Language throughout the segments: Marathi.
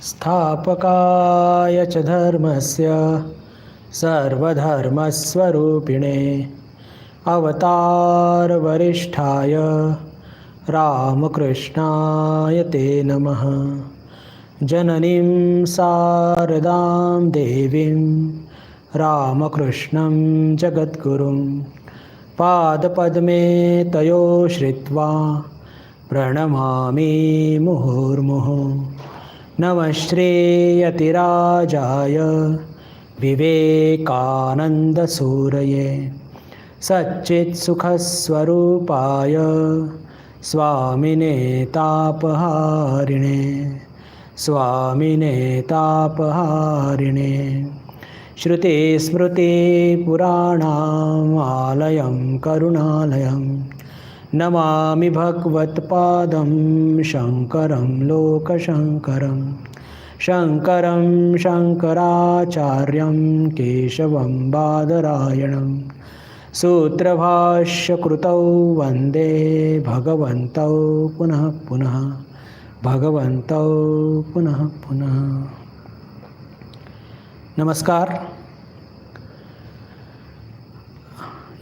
स्थापकाय च धर्मस्य सर्वधर्मस्वरूपिणे अवतारवरिष्ठाय रामकृष्णाय ते नमः। जननीं शारदां देवीं रामकृष्णं जगद्गुरुं पादपद्मे तयो श्रित्वा प्रणमामि मुहुर्मुहुः। नमश्रेयतिराजाय विवेकानन्दसूरये सच्चित्सुखस्वरूपाय स्वामिने तापहारिणे स्वामिने तापहारिणे। श्रुतिस्मृतिपुराणामालयं करुणालयं नमामि भगवत्पादं शङ्करं लोकशङ्करं। शङ्करं शङ्कराचार्यं केशवं बादरायणं सूत्रभाष्यकृतौ वन्दे भगवन्तौ पुनः पुनः भगवन्तौ पुनः पुनः। नमस्कार।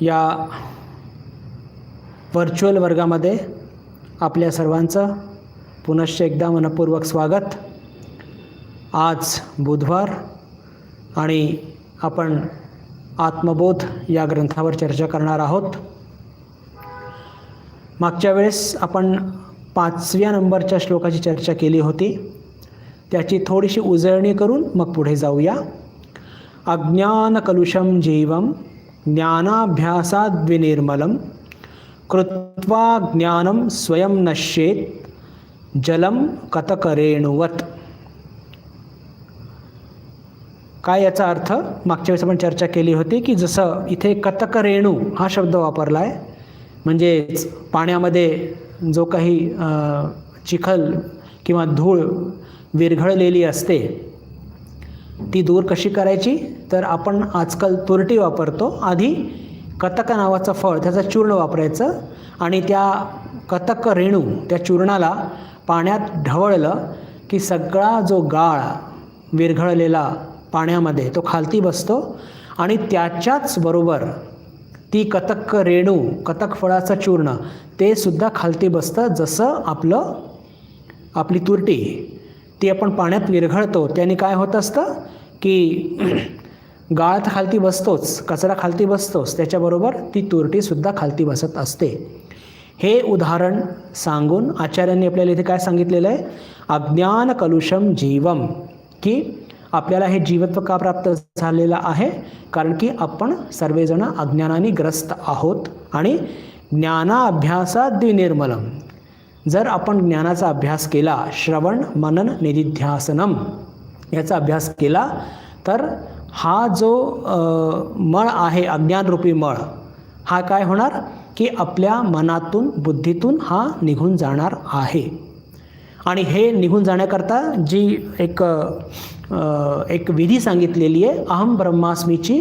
या व्हर्च्युअल वर्गामध्ये आपल्या सर्वांचं पुनश्च एकदा मनपूर्वक स्वागत। आज बुधवार आणि आपण आत्मबोध या ग्रंथावर चर्चा करणार आहोत। मागच्या वेळेस आपण 5व्या नंबरच्या श्लोकाची चर्चा केली होती, त्याची थोडीशी उजळणी करून मग पुढे जाऊया। अज्ञानकलुषं जीवं ज्ञानाभ्यासाद्विनिर्मलं कृत्वा ज्ञानं स्वयं नश्येत जलं कतकरेणुवत। काय याचा अर्थ? मागच्या वेळेस आपण चर्चा केली होती की जसं इथे कतकरेणू हा शब्द वापरला आहे, म्हणजेच पाण्यामध्ये जो काही चिखल किंवा धूळ विरघळलेली असते ती दूर कशी करायची, तर आपण आजकाल तुरटी वापरतो। आधी कतक नावाचं फळ, त्याचं चूर्ण वापरायचं आणि त्या कतक रेणू त्या चूर्णाला पाण्यात ढवळलं की सगळा जो गाळ विरघळलेला पाण्यामध्ये तो खालती बसतो आणि त्याच्याच बरोबर ती कतक रेणू, कतक फळाचं चूर्ण ते सुद्धा खालती बसतं। जसं आपली तुरटी ती आपण पाण्यात विरघळतो त्याने काय होत असतं की गाळ तर खालती बसतोच, कचरा खालती बसतोच, त्याच्याबरोबर ती तुरटीसुद्धा खालती बसत असते। हे उदाहरण सांगून आचार्यांनी आपल्याला इथे काय सांगितलेलं आहे? अज्ञान कलुषम जीवम, की आपल्याला हे जीवत्व का प्राप्त झालेलं आहे? कारण की आपण सर्वजण अज्ञानाने ग्रस्त आहोत आणि ज्ञानाभ्यासाद्विनिर्मलम। जर आपण ज्ञानाचा अभ्यास केला, श्रवण मनन निधिध्यासनम याचा अभ्यास केला, तर हा जो मळ आहे अज्ञानरूपी मळ, हा काय होणार की आपल्या मनातून बुद्धीतून हा निघून जाणार आहे। आणि हे निघून जाण्याकरता जी एक विधी सांगितलेली आहे, अहम ब्रह्मास्मीची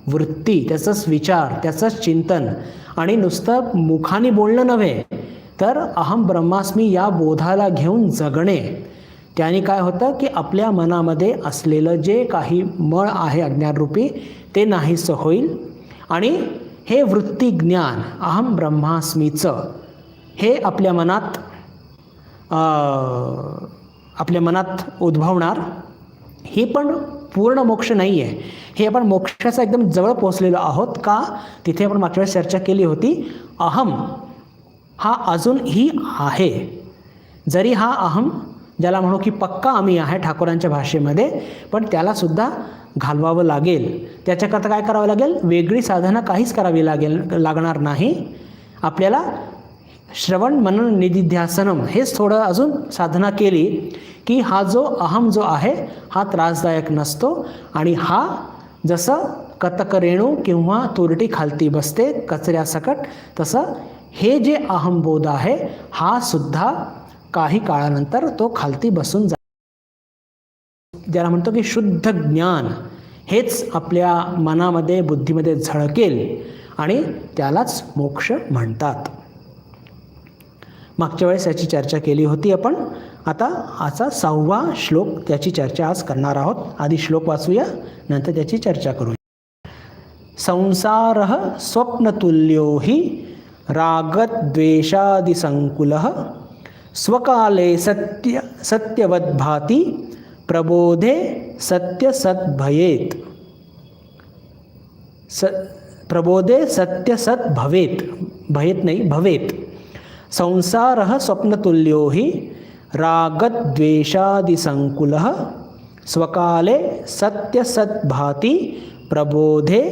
वृत्ती, त्याचंच विचार, त्याचंच चिंतन आणि नुसतं मुखाने बोलणं नव्हे तर अहम ब्रह्मास्मी या बोधाला घेऊन जगणे। त्याने काय होतं की आपल्या मनामध्ये असलेलं जे काही मळ आहे अज्ञानरूपी ते नाहीसं होईल आणि हे वृत्ती ज्ञान अहम ब्रह्मास्मीचं हे आपल्या मनात उद्भवणार। ही पण पूर्ण मोक्ष नाही आहे, हे आपण मोक्षाचा एकदम जवळ पोहोचलेलो आहोत का? तिथे आपण मागच्या वेळेस चर्चा केली होती। अहम हा अजूनही आहे, जरी हा अहम ज्याला म्हणू की पक्का आम्ही आहे ठाकूरांच्या भाषेमध्ये, पण त्यालासुद्धा घालवावं लागेल। त्याच्याकरता काय करावं लागेल? वेगळी साधना काहीच करावी लागणार नाही। आपल्याला श्रवण मनन निधिध्यासनम हेच थोडं अजून साधना केली की हा जो अहम जो आहे हा त्रासदायक नसतो आणि हा जसं कतक रेणू किंवा तुरटी खालती बसते कचऱ्यासकट, तसं हे जे अहमबोध आहे हा सुद्धा काही काळानंतर तो खालती बसून ज्याला म्हणतो की शुद्ध ज्ञान हेच आपल्या मनामध्ये बुद्धीमध्ये झळकेल आणि त्यालाच मोक्ष म्हणतात। मागच्या वेळेस याची चर्चा केली होती आपण आता आजचा 6वा श्लोक, त्याची चर्चा आज करणार आहोत. आधी श्लोक वाचूया, नंतर त्याची चर्चा करूया. संसारः स्वप्नतुल्यो हि रागद्वेषादिसंकुलः स्वकाले सत्यवद्भाति प्रबोधे सत्यसद्भवेत्. प्रबोधे सत्यसत् भवेत्, भवेत् नाही भवेत्. संसारः स्वप्नतुल्यो हि रागद्वेषादिसंकुलः स्वकाले सत्यसद्भाति प्रबोधे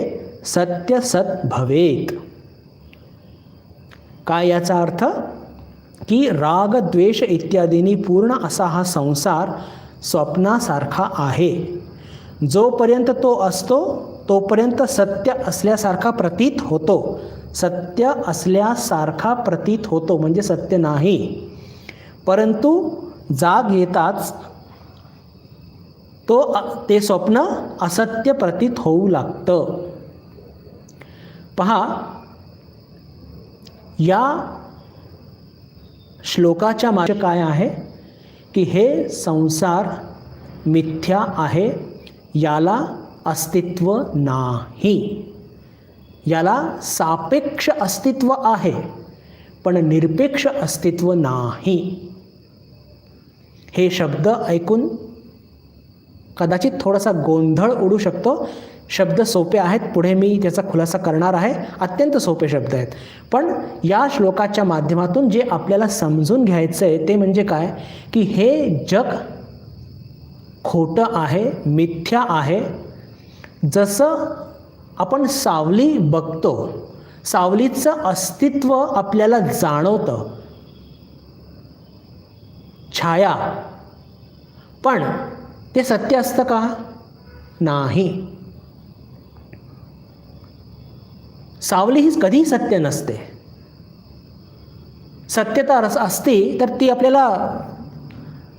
सत्यसत् भवेत्. काय याचा अर्थ? की राग द्वेष इत्यादींनी पूर्ण असा हा संसार स्वप्नासारखा आहे. जोपर्यंत तो असतो तोपर्यंत सत्य असल्यासारखा प्रतीत होतो. सत्य असल्यासारखा प्रतीत होतो म्हणजे सत्य नाही. परंतु जाग येताच ते स्वप्न असत्य प्रतीत होऊ लागतं. पहा, या श्लोकाच्या मागे काय आहे की हे संसार मिथ्या आहे, याला अस्तित्व नाही. याला सापेक्ष अस्तित्व आहे पण निरपेक्ष अस्तित्व नाही. हे शब्द ऐकून कदाचित थोडासा गोंधळ उडू शकतो. शब्द सोपे आहेत, पुढे मी त्याचा खुलासा करणार आहे. अत्यंत सोपे शब्द आहेत. पण या श्लोकाच्या माध्यमातून जे आपल्याला समजून घ्यायचं आहे ते म्हणजे काय, की हे जग खोटं आहे, मिथ्या आहे. जसं आपण सावली बघतो, सावलीचं अस्तित्व आपल्याला जाणवतं, छाया, पण ते सत्य असतं का? नाही. सावली ही कधीही सत्य नसते. सत्यता असती तर ती आपल्याला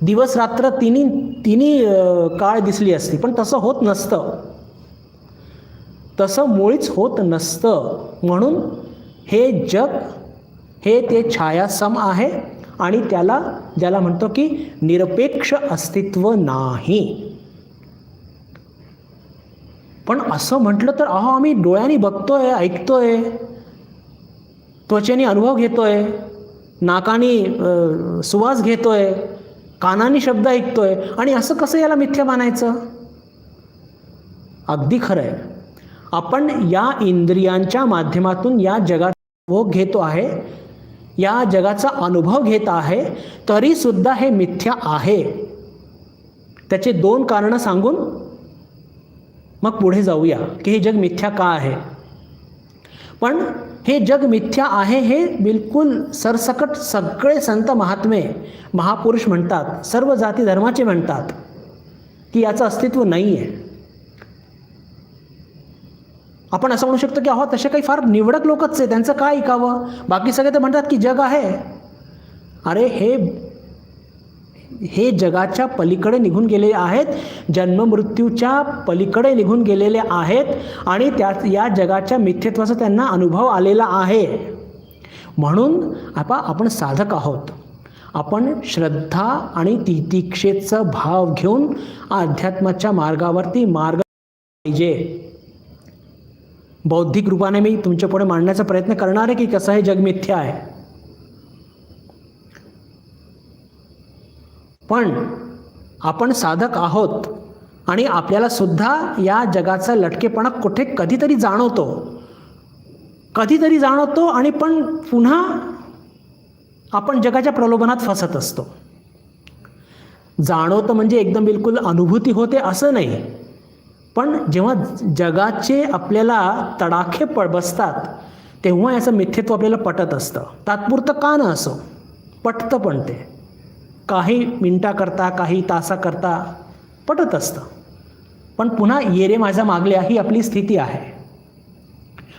दिवस रात्र तिन्ही काळ दिसली असती, पण तसं होत नसतं. तसं मुळीच होत नसतं. म्हणून हे जग हे ते छायासम आहे आणि ज्याला म्हणतो की निरपेक्ष अस्तित्व नाही. पण असं म्हटलं तर आम्ही डोळ्यांनी बघतोय, ऐकतोय, त्वचेने अनुभव घेतोय, नाकाने सुवास घेतोय, कानाने शब्द ऐकतोय, आणि असं कसं याला मिथ्या मानायचं? अगदी खरं आहे. आपण या इंद्रियांच्या माध्यमातून या जगात भोग घेतो आहे, या जगाचा अनुभव घेत आहे, तरी सुद्धा हे मिथ्या आहे. त्याचे 2 कारणं सांगून मग पुढे जाऊया की हे जग मिथ्या का आहे. पण हे जग मिथ्या आहे हे बिलकुल सरसकट सगळे संत महात्मे महापुरुष म्हणतात, सर्व जाती धर्माचे म्हणतात की याचं अस्तित्व नाही आहे. आपण असं म्हणू शकतो की अहो तसे काही फार निवडक लोकच आहे, त्यांचं काय ऐकावं, बाकी सगळे तर म्हणतात की जग आहे. अरे हे जगाच्या पलीकडे निघून गेलेले आहेत, जन्ममृत्यूच्या पलीकडे निघून गेलेले आहेत आणि या जगाच्या मिथ्यत्वाचा त्यांना अनुभव आलेला आहे. म्हणून आपण साधक आहोत. आपण श्रद्धा आणि तितिक्षेचा भाव घेऊन अध्यात्माच्या मार्गावरती मार्ग पाहिजे. बौद्धिक रूपाने मी तुमच्या पुढे मांडण्याचा प्रयत्न करणार आहे की कसं हे जग मिथ्या आहे. पण आपण साधक आहोत आणि आपल्याला सुद्धा या जगाचा लटकेपणा कुठे कधीतरी जाणवतो आणि पण पुन्हा आपण जगाच्या प्रलोभनात फसत असतो. जाणवतं म्हणजे एकदम बिलकुल अनुभूती होते असं नाही, पण जेव्हा जगाचे आपल्याला तडाखे बसतात तेव्हा याचं मिथ्यत्व आपल्याला पटत असतं. तात्पुरतं का न असो, पटतं. पण ते काही मिनिटाकरता, काही तासाकरता पटत असतं, पण पुन्हा ये रे माझ्या मागल्या ही आपली स्थिती आहे.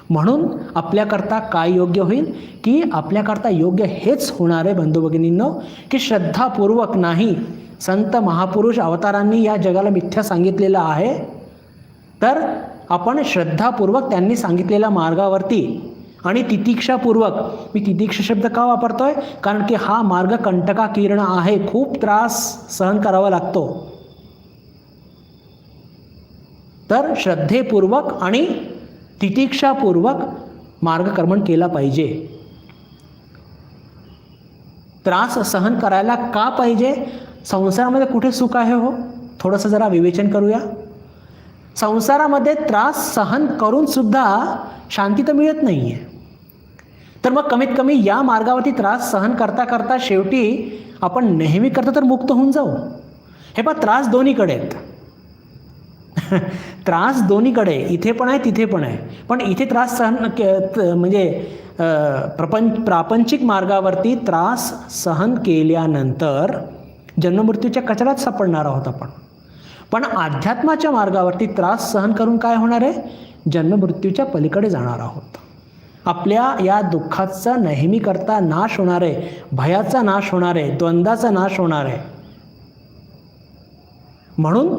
म्हणून आपल्याकरता काय योग्य होईल की आपल्याकरता योग्य हेच होणार आहे बंधू भगिनींनो, की श्रद्धापूर्वक नाही, संत महापुरुष अवतारांनी या जगाला मिथ्या सांगितलेलं आहे, तर आपण श्रद्धापूर्वक त्यांनी सांगितलेल्या मार्गावरती आणि तितिक्षापूर्वक. मी तितिक्षा शब्द का वापरतोय? कारण की हा मार्ग कंटकाकीर्ण आहे, खूप त्रास सहन करावा लागतो. तर श्रद्धेपूर्वक आणि तितिक्षापूर्वक मार्गक्रमण केला पाहिजे. त्रास सहन करायला का पाहिजे? संसारामध्ये कुठे सुख आहे हो? थोडंसं जरा विवेचन करूया. संसारामध्ये त्रास सहन करून सुद्धा शांती तर मिळत नाही आहे. तर मग कमीत कमी या मार्गावरती त्रास सहन करता करता शेवटी आपण नेहमी करता तर मुक्त होऊन जाऊ. हे पहा, त्रास दोन्हीकडे आहेत. त्रास दोन्हीकडे, इथे पण आहे तिथे पण आहे. पण इथे त्रास सहन म्हणजे प्रापंचिक मार्गावरती त्रास सहन केल्यानंतर जन्ममृत्यूच्या कचऱ्यात सापडणार आहोत आपण. पण अध्यात्माच्या मार्गावरती त्रास सहन करून काय होणार आहे? जन्ममृत्यूच्या पलीकडे जाणार आहोत. आपल्या या दुःखाचा नेहमी करता नाश होणार आहे, भयाचा नाश होणार आहे, द्वंद्वाचा नाश होणार आहे. म्हणून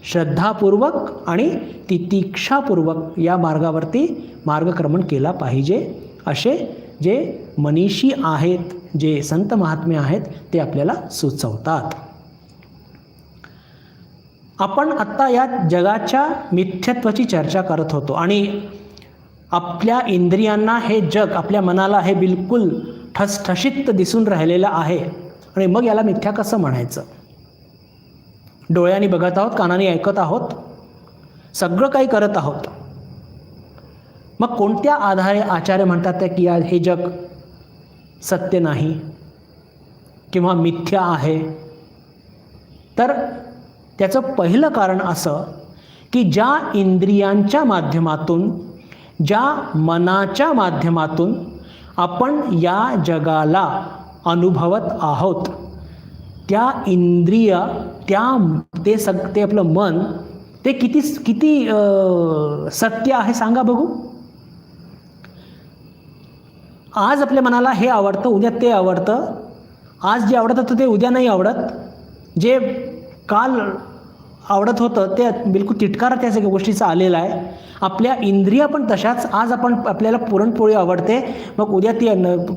श्रद्धापूर्वक आणि तितिक्षापूर्वक या मार्गावरती मार्गक्रमण केला पाहिजे, असे जे मनीषी आहेत, जे संत महात्मे आहेत, ते आपल्याला सुचवतात. आपण आत्ता या जगाच्या मिथ्यत्वाची चर्चा करत होतो आणि आपल्या इंद्रियांना हे जग, आपल्या मनाला हे बिलकुल ठसठशीत दिसून राहिलेलं आहे. आणि मग याला मिथ्या कसं म्हणायचं? डोळ्यांनी बघत आहोत, कानाने ऐकत आहोत, सगळं काही करत आहोत. मग कोणत्या आधारे आचार्य म्हणतात की हे जग सत्य नाही किंवा मिथ्या आहे? तर त्याचं पहिलं कारण असं की ज्या इंद्रियांच्या माध्यमातून, ज्या मनाच्या माध्यमातून आपण या जगाला अनुभवत आहोत, त्या इंद्रिय, ते आपलं मन, ते किती सत्य आहे सांगा बघू. आज आपल्या मनाला हे आवडतं, उद्या ते आवडतं. आज जे आवडत होतं ते उद्या नाही आवडत. जे काल आवडत होतं ते बिलकुल तिटकारा त्या सगळ्या गोष्टीचा आलेला आहे. आपल्या इंद्रिया पण तशाच. आज आपल्याला पुरणपोळी आवडते, मग उद्या ती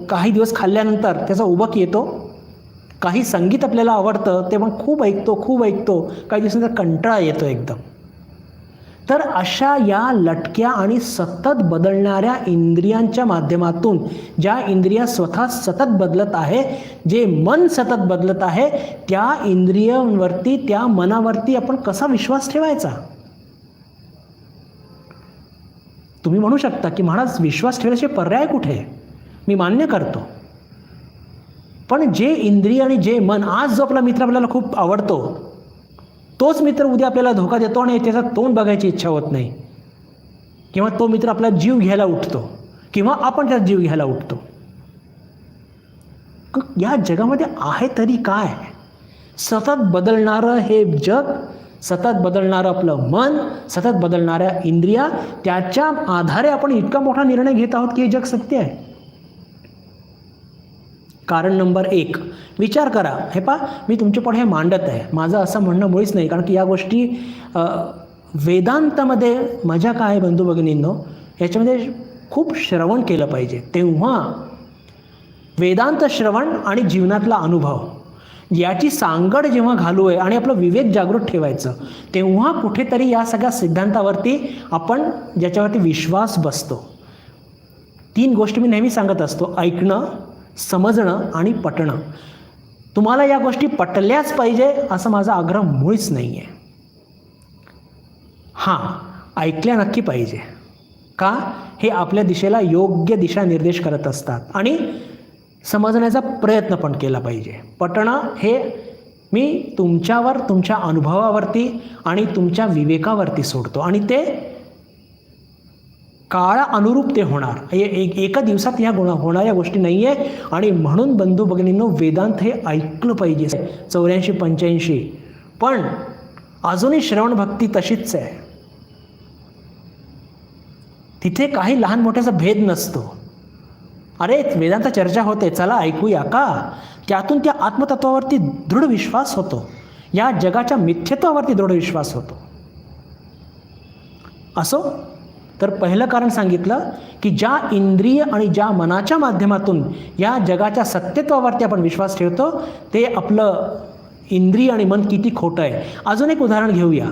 काही दिवस खाल्ल्यानंतर त्याचा उबक येतो. काही संगीत आपल्याला आवडतं, ते पण खूप ऐकतो, काही दिवसांचा कंटाळा येतो एकदम. तर अशा या लटक्या आणि सतत बदलणाऱ्या इंद्रियांच्या माध्यमातून, ज्या इंद्रिया स्वतः सतत बदलत आहे, जे मन सतत बदलत आहे, त्या इंद्रियांवरती, त्या मनावरती आपण कसा विश्वास ठेवायचा? तुम्ही म्हणू शकता की महाराज, विश्वास ठेवण्याचे पर्याय कुठे? मी मान्य करतो. पण जे इंद्रिय आणि जे मन, आज जो आपला मित्र आपल्याला खूप आवडतो, तोच मित्र उद्या आपल्याला धोका देतो आणि त्याचा तोंड बघायची इच्छा होत नाही. किंवा तो मित्र आपला जीव घ्यायला उठतो, किंवा आपण त्याचा जीव घ्यायला उठतो. या जगामध्ये आहे तरी काय? सतत बदलणारं हे जग, सतत बदलणारं आपलं मन, सतत बदलणाऱ्या इंद्रिया, त्याच्या आधारे आपण इतका मोठा निर्णय घेत आहोत की हे जग सत्य आहे. कारण नंबर 1, विचार करा. हे पहा, मी तुमच्यापुढे हे मांडत आहे. माझं असं म्हणणं मुळीच नाही, कारण की या गोष्टी वेदांतामध्ये मजा काय आहे बंधू भगिनींनो, याच्यामध्ये खूप श्रवण केलं पाहिजे. तेव्हा वेदांत श्रवण आणि जीवनातला अनुभव याची सांगड जेव्हा घालू आहे आणि आपलं विवेक जागृत ठेवायचं, तेव्हा कुठेतरी या सगळ्या सिद्धांतावरती आपण ज्याच्यावरती विश्वास बसतो. 3 गोष्टी मी नेहमी सांगत असतो: ऐकणं, समजणं आणि पटणं. तुम्हाला या गोष्टी पटल्याच पाहिजे असं माझा आग्रह मुळीच नाही आहे. हां, ऐकल्या नक्की पाहिजे. का? हे आपल्या दिशेला योग्य दिशा निर्देश करत असतात. आणि समजण्याचा प्रयत्न पण केला पाहिजे. पटणं हे मी तुमच्यावर, तुमच्या अनुभवावरती आणि तुमच्या विवेकावरती सोडतो, आणि ते काळा अनुरूप ते होणार. एका दिवसात ह्या होणाऱ्या गोष्टी नाही आहे. आणि म्हणून बंधू भगिनींनो, वेदांत हे ऐकलं पाहिजे. 84-85. पण अजूनही श्रवण भक्ती तशीच आहे. तिथे काही लहान मोठ्याचा भेद नसतो. अरे, वेदांत चर्चा होते, चला ऐकूया का? त्यातून त्या आत्मतत्वावरती दृढ विश्वास होतो, या जगाच्या मिथ्यत्वावरती दृढ विश्वास होतो. असो, तर पहिलं कारण सांगितलं की ज्या इंद्रिय आणि ज्या मनाच्या माध्यमातून या जगाच्या सत्यत्वावरती आपण विश्वास ठेवतो ते आपलं इंद्रिय आणि मन किती खोटं आहे. अजून एक उदाहरण घेऊया.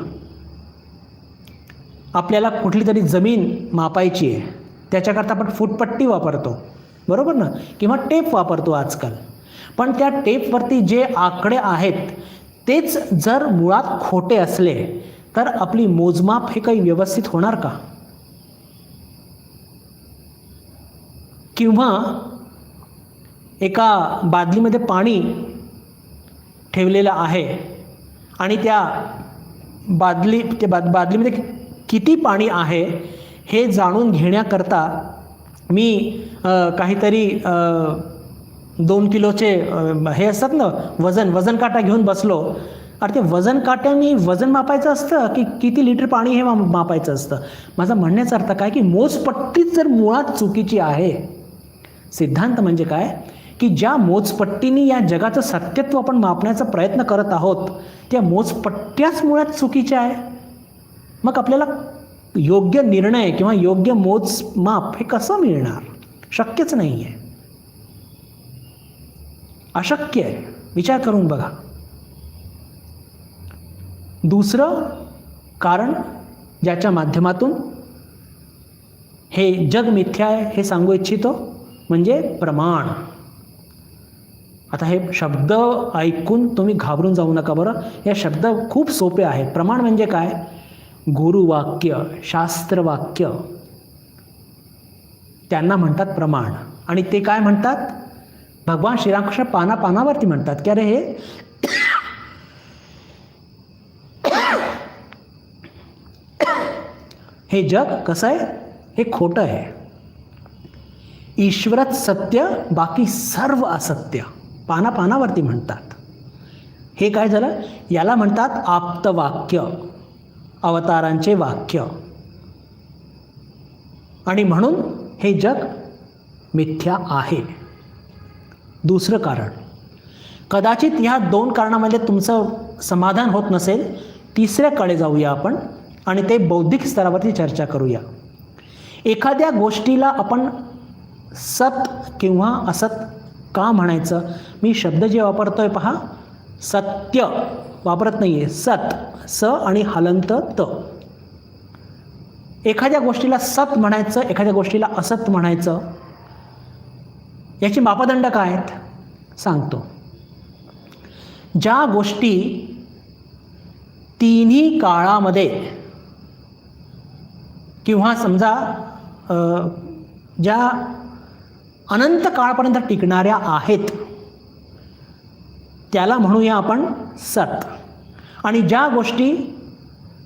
आपल्याला कुठली तरी जमीन मापायची आहे, त्याच्याकरता आपण फूटपट्टी वापरतो, बरोबर ना, किंवा टेप वापरतो आजकाल. पण त्या टेपवरती जे आकडे आहेत तेच जर मुळात खोटे असले तर आपली मोजमाप हे काही व्यवस्थित होणार का? किंवा एका बादलीमध्ये पाणी ठेवलेलं आहे आणि त्या बादलीमध्ये किती पाणी आहे हे जाणून घेण्याकरता मी काहीतरी 2 किलोचे हे असतात ना वजन काटा घेऊन बसलो. अरे ते वजन काट्याने वजन मापायचं असतं की किती लिटर पाणी हे मापायचं असतं? माझा म्हणण्याचा अर्थ काय की मोजपट्टीच जर मुळात चुकीची आहे. सिद्धांत म्हणजे काय की ज्या मोजपट्टीने या जगाचं सत्यत्व आपण मापण्याचा प्रयत्न करत आहोत त्या मोजपट्ट्याच मुळात चुकीच्या आहे. मग आपल्याला योग्य निर्णय किंवा योग्य मोजमाप हे कसं मिळणार? शक्यच नाही आहे, अशक्य आहे. विचार करून बघा. दुसरं कारण ज्याच्या माध्यमातून हे जग मिथ्या आहे हे सांगू इच्छितो म्हणजे प्रमाण. आता हे शब्द ऐकून तुम्ही घाबरून जाऊ नका बरं. हे शब्द खूप सोपे आहेत. प्रमाण म्हणजे काय? गुरुवाक्य, शास्त्रवाक्य, त्यांना म्हणतात प्रमाण. आणि ते काय म्हणतात? भगवान श्रीरामकृष्ण पानावरती म्हणतात की अरे हे जग कसं आहे? हे खोटं आहे. ईश्वरच सत्य, बाकी सर्व असत्य. पानावरती म्हणतात. हे काय झालं? याला म्हणतात आप्तवाक्य, अवतारांचे वाक्य. आणि म्हणून हे जग मिथ्या आहे. दुसरं कारण, कदाचित ह्या 2 कारणामध्ये तुमचं समाधान होत नसेल, तिसऱ्याकडे जाऊया आपण आणि ते बौद्धिक स्तरावरती चर्चा करूया. एखाद्या गोष्टीला आपण सत किंवा असत का म्हणायचं? मी शब्द जे वापरतोय पहा, सत्य वापरत नाहीये, सत, स आणि हलंत त. एखाद्या गोष्टीला सत म्हणायचं, एखाद्या गोष्टीला असत म्हणायचं, याची मापदंड काय आहेत सांगतो. ज्या गोष्टी तिन्ही काळामध्ये किंवा समजा ज्या अनंत काळापर्यंत टिकणाऱ्या आहेत त्याला म्हणूया आपण सत. आणि ज्या गोष्टी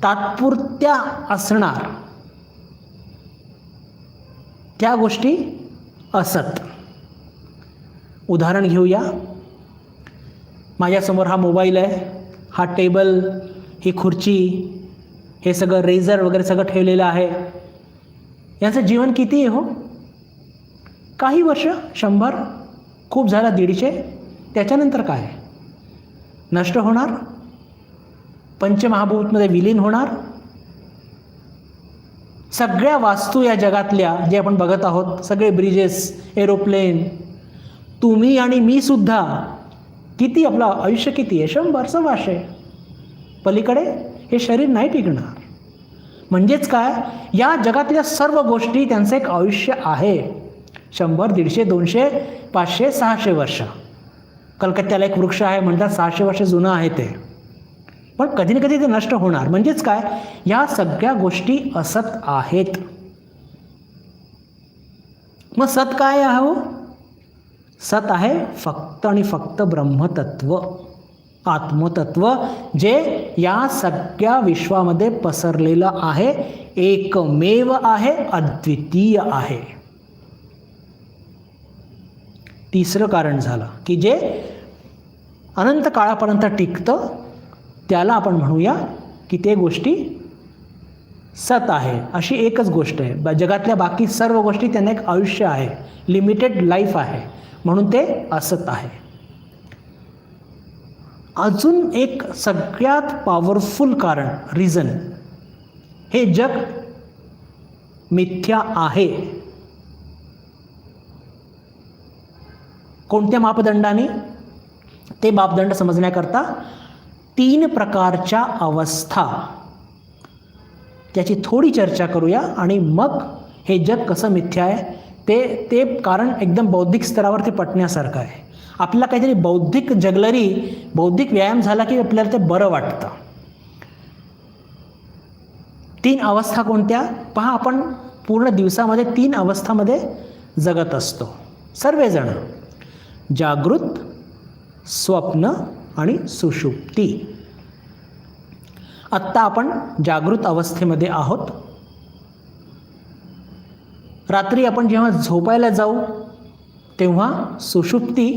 तात्पुरत्या असणार त्या गोष्टी असत. उदाहरण घेऊया. माझ्यासमोर हा मोबाईल आहे, हा टेबल, ही खुर्ची, हे सगळं रेझर वगैरे सगळं ठेवलेलं आहे. यांचं जीवन किती आहे हो? काही वर्ष, 100, खूप झाला 150. त्याच्यानंतर काय? नष्ट होणार, पंचमहाभूतमध्ये विलीन होणार. सगळ्या वास्तू या जगातल्या जे आपण बघत आहोत, सगळे ब्रिजेस, एरोप्लेन, तुम्ही आणि मी सुद्धा, किती आपलं आयुष्य किती आहे? 100, 125. पलीकडे हे शरीर नाही टिकणार. म्हणजेच काय? या जगातल्या सर्व गोष्टी त्यांचं एक आयुष्य आहे. 100, 150, 200, 500, 600 वर्ष. कलकत्त्याला एक वृक्ष आहे, म्हणतात 600 वर्ष जुनं आहे ते. पण कधी ना कधी ते नष्ट होणार. म्हणजेच काय? या सगळ्या गोष्टी असत आहेत. मग सत काय आहे हो? सत आहे फक्त आणि फक्त ब्रह्मतत्व, आत्मतत्व, जे या सगळ्या विश्वामध्ये पसरलेलं आहे, एकमेव आहे, अद्वितीय आहे. तिसरं कारण झालं की जे अनंत काळापर्यंत टिकतं त्याला आपण म्हणूया की ते गोष्टी सत आहे. अशी एकच गोष्ट आहे. जगातल्या बाकी सर्व गोष्टी त्यांना एक आयुष्य आहे, लिमिटेड लाईफ आहे, म्हणून ते असत आहे. अजून एक सगळ्यात पॉवरफुल कारण, रिझन, हे जग मिथ्या आहे. कोणत्या मापदंडाने? ते मापदंड समजण्याकरता 3 प्रकारच्या अवस्था त्याची थोडी चर्चा करूया आणि मग हे जग कसं मिथ्या आहे ते कारण एकदम बौद्धिक स्तरावर ते पटण्यासारखं आहे. आपल्याला काहीतरी बौद्धिक जगलरी, बौद्धिक व्यायाम झाला की आपल्याला ते बरं वाटतं. 3 अवस्था कोणत्या? पहा, आपण पूर्ण दिवसामध्ये 3 अवस्थामध्ये जगत असतो सर्वजण. जागृत, स्वप्न आणि सुषुप्ती. आत्ता आपण जागृत अवस्थेमध्ये आहोत. रात्री आपण जेव्हा झोपायला जाऊ तेव्हा सुषुप्ती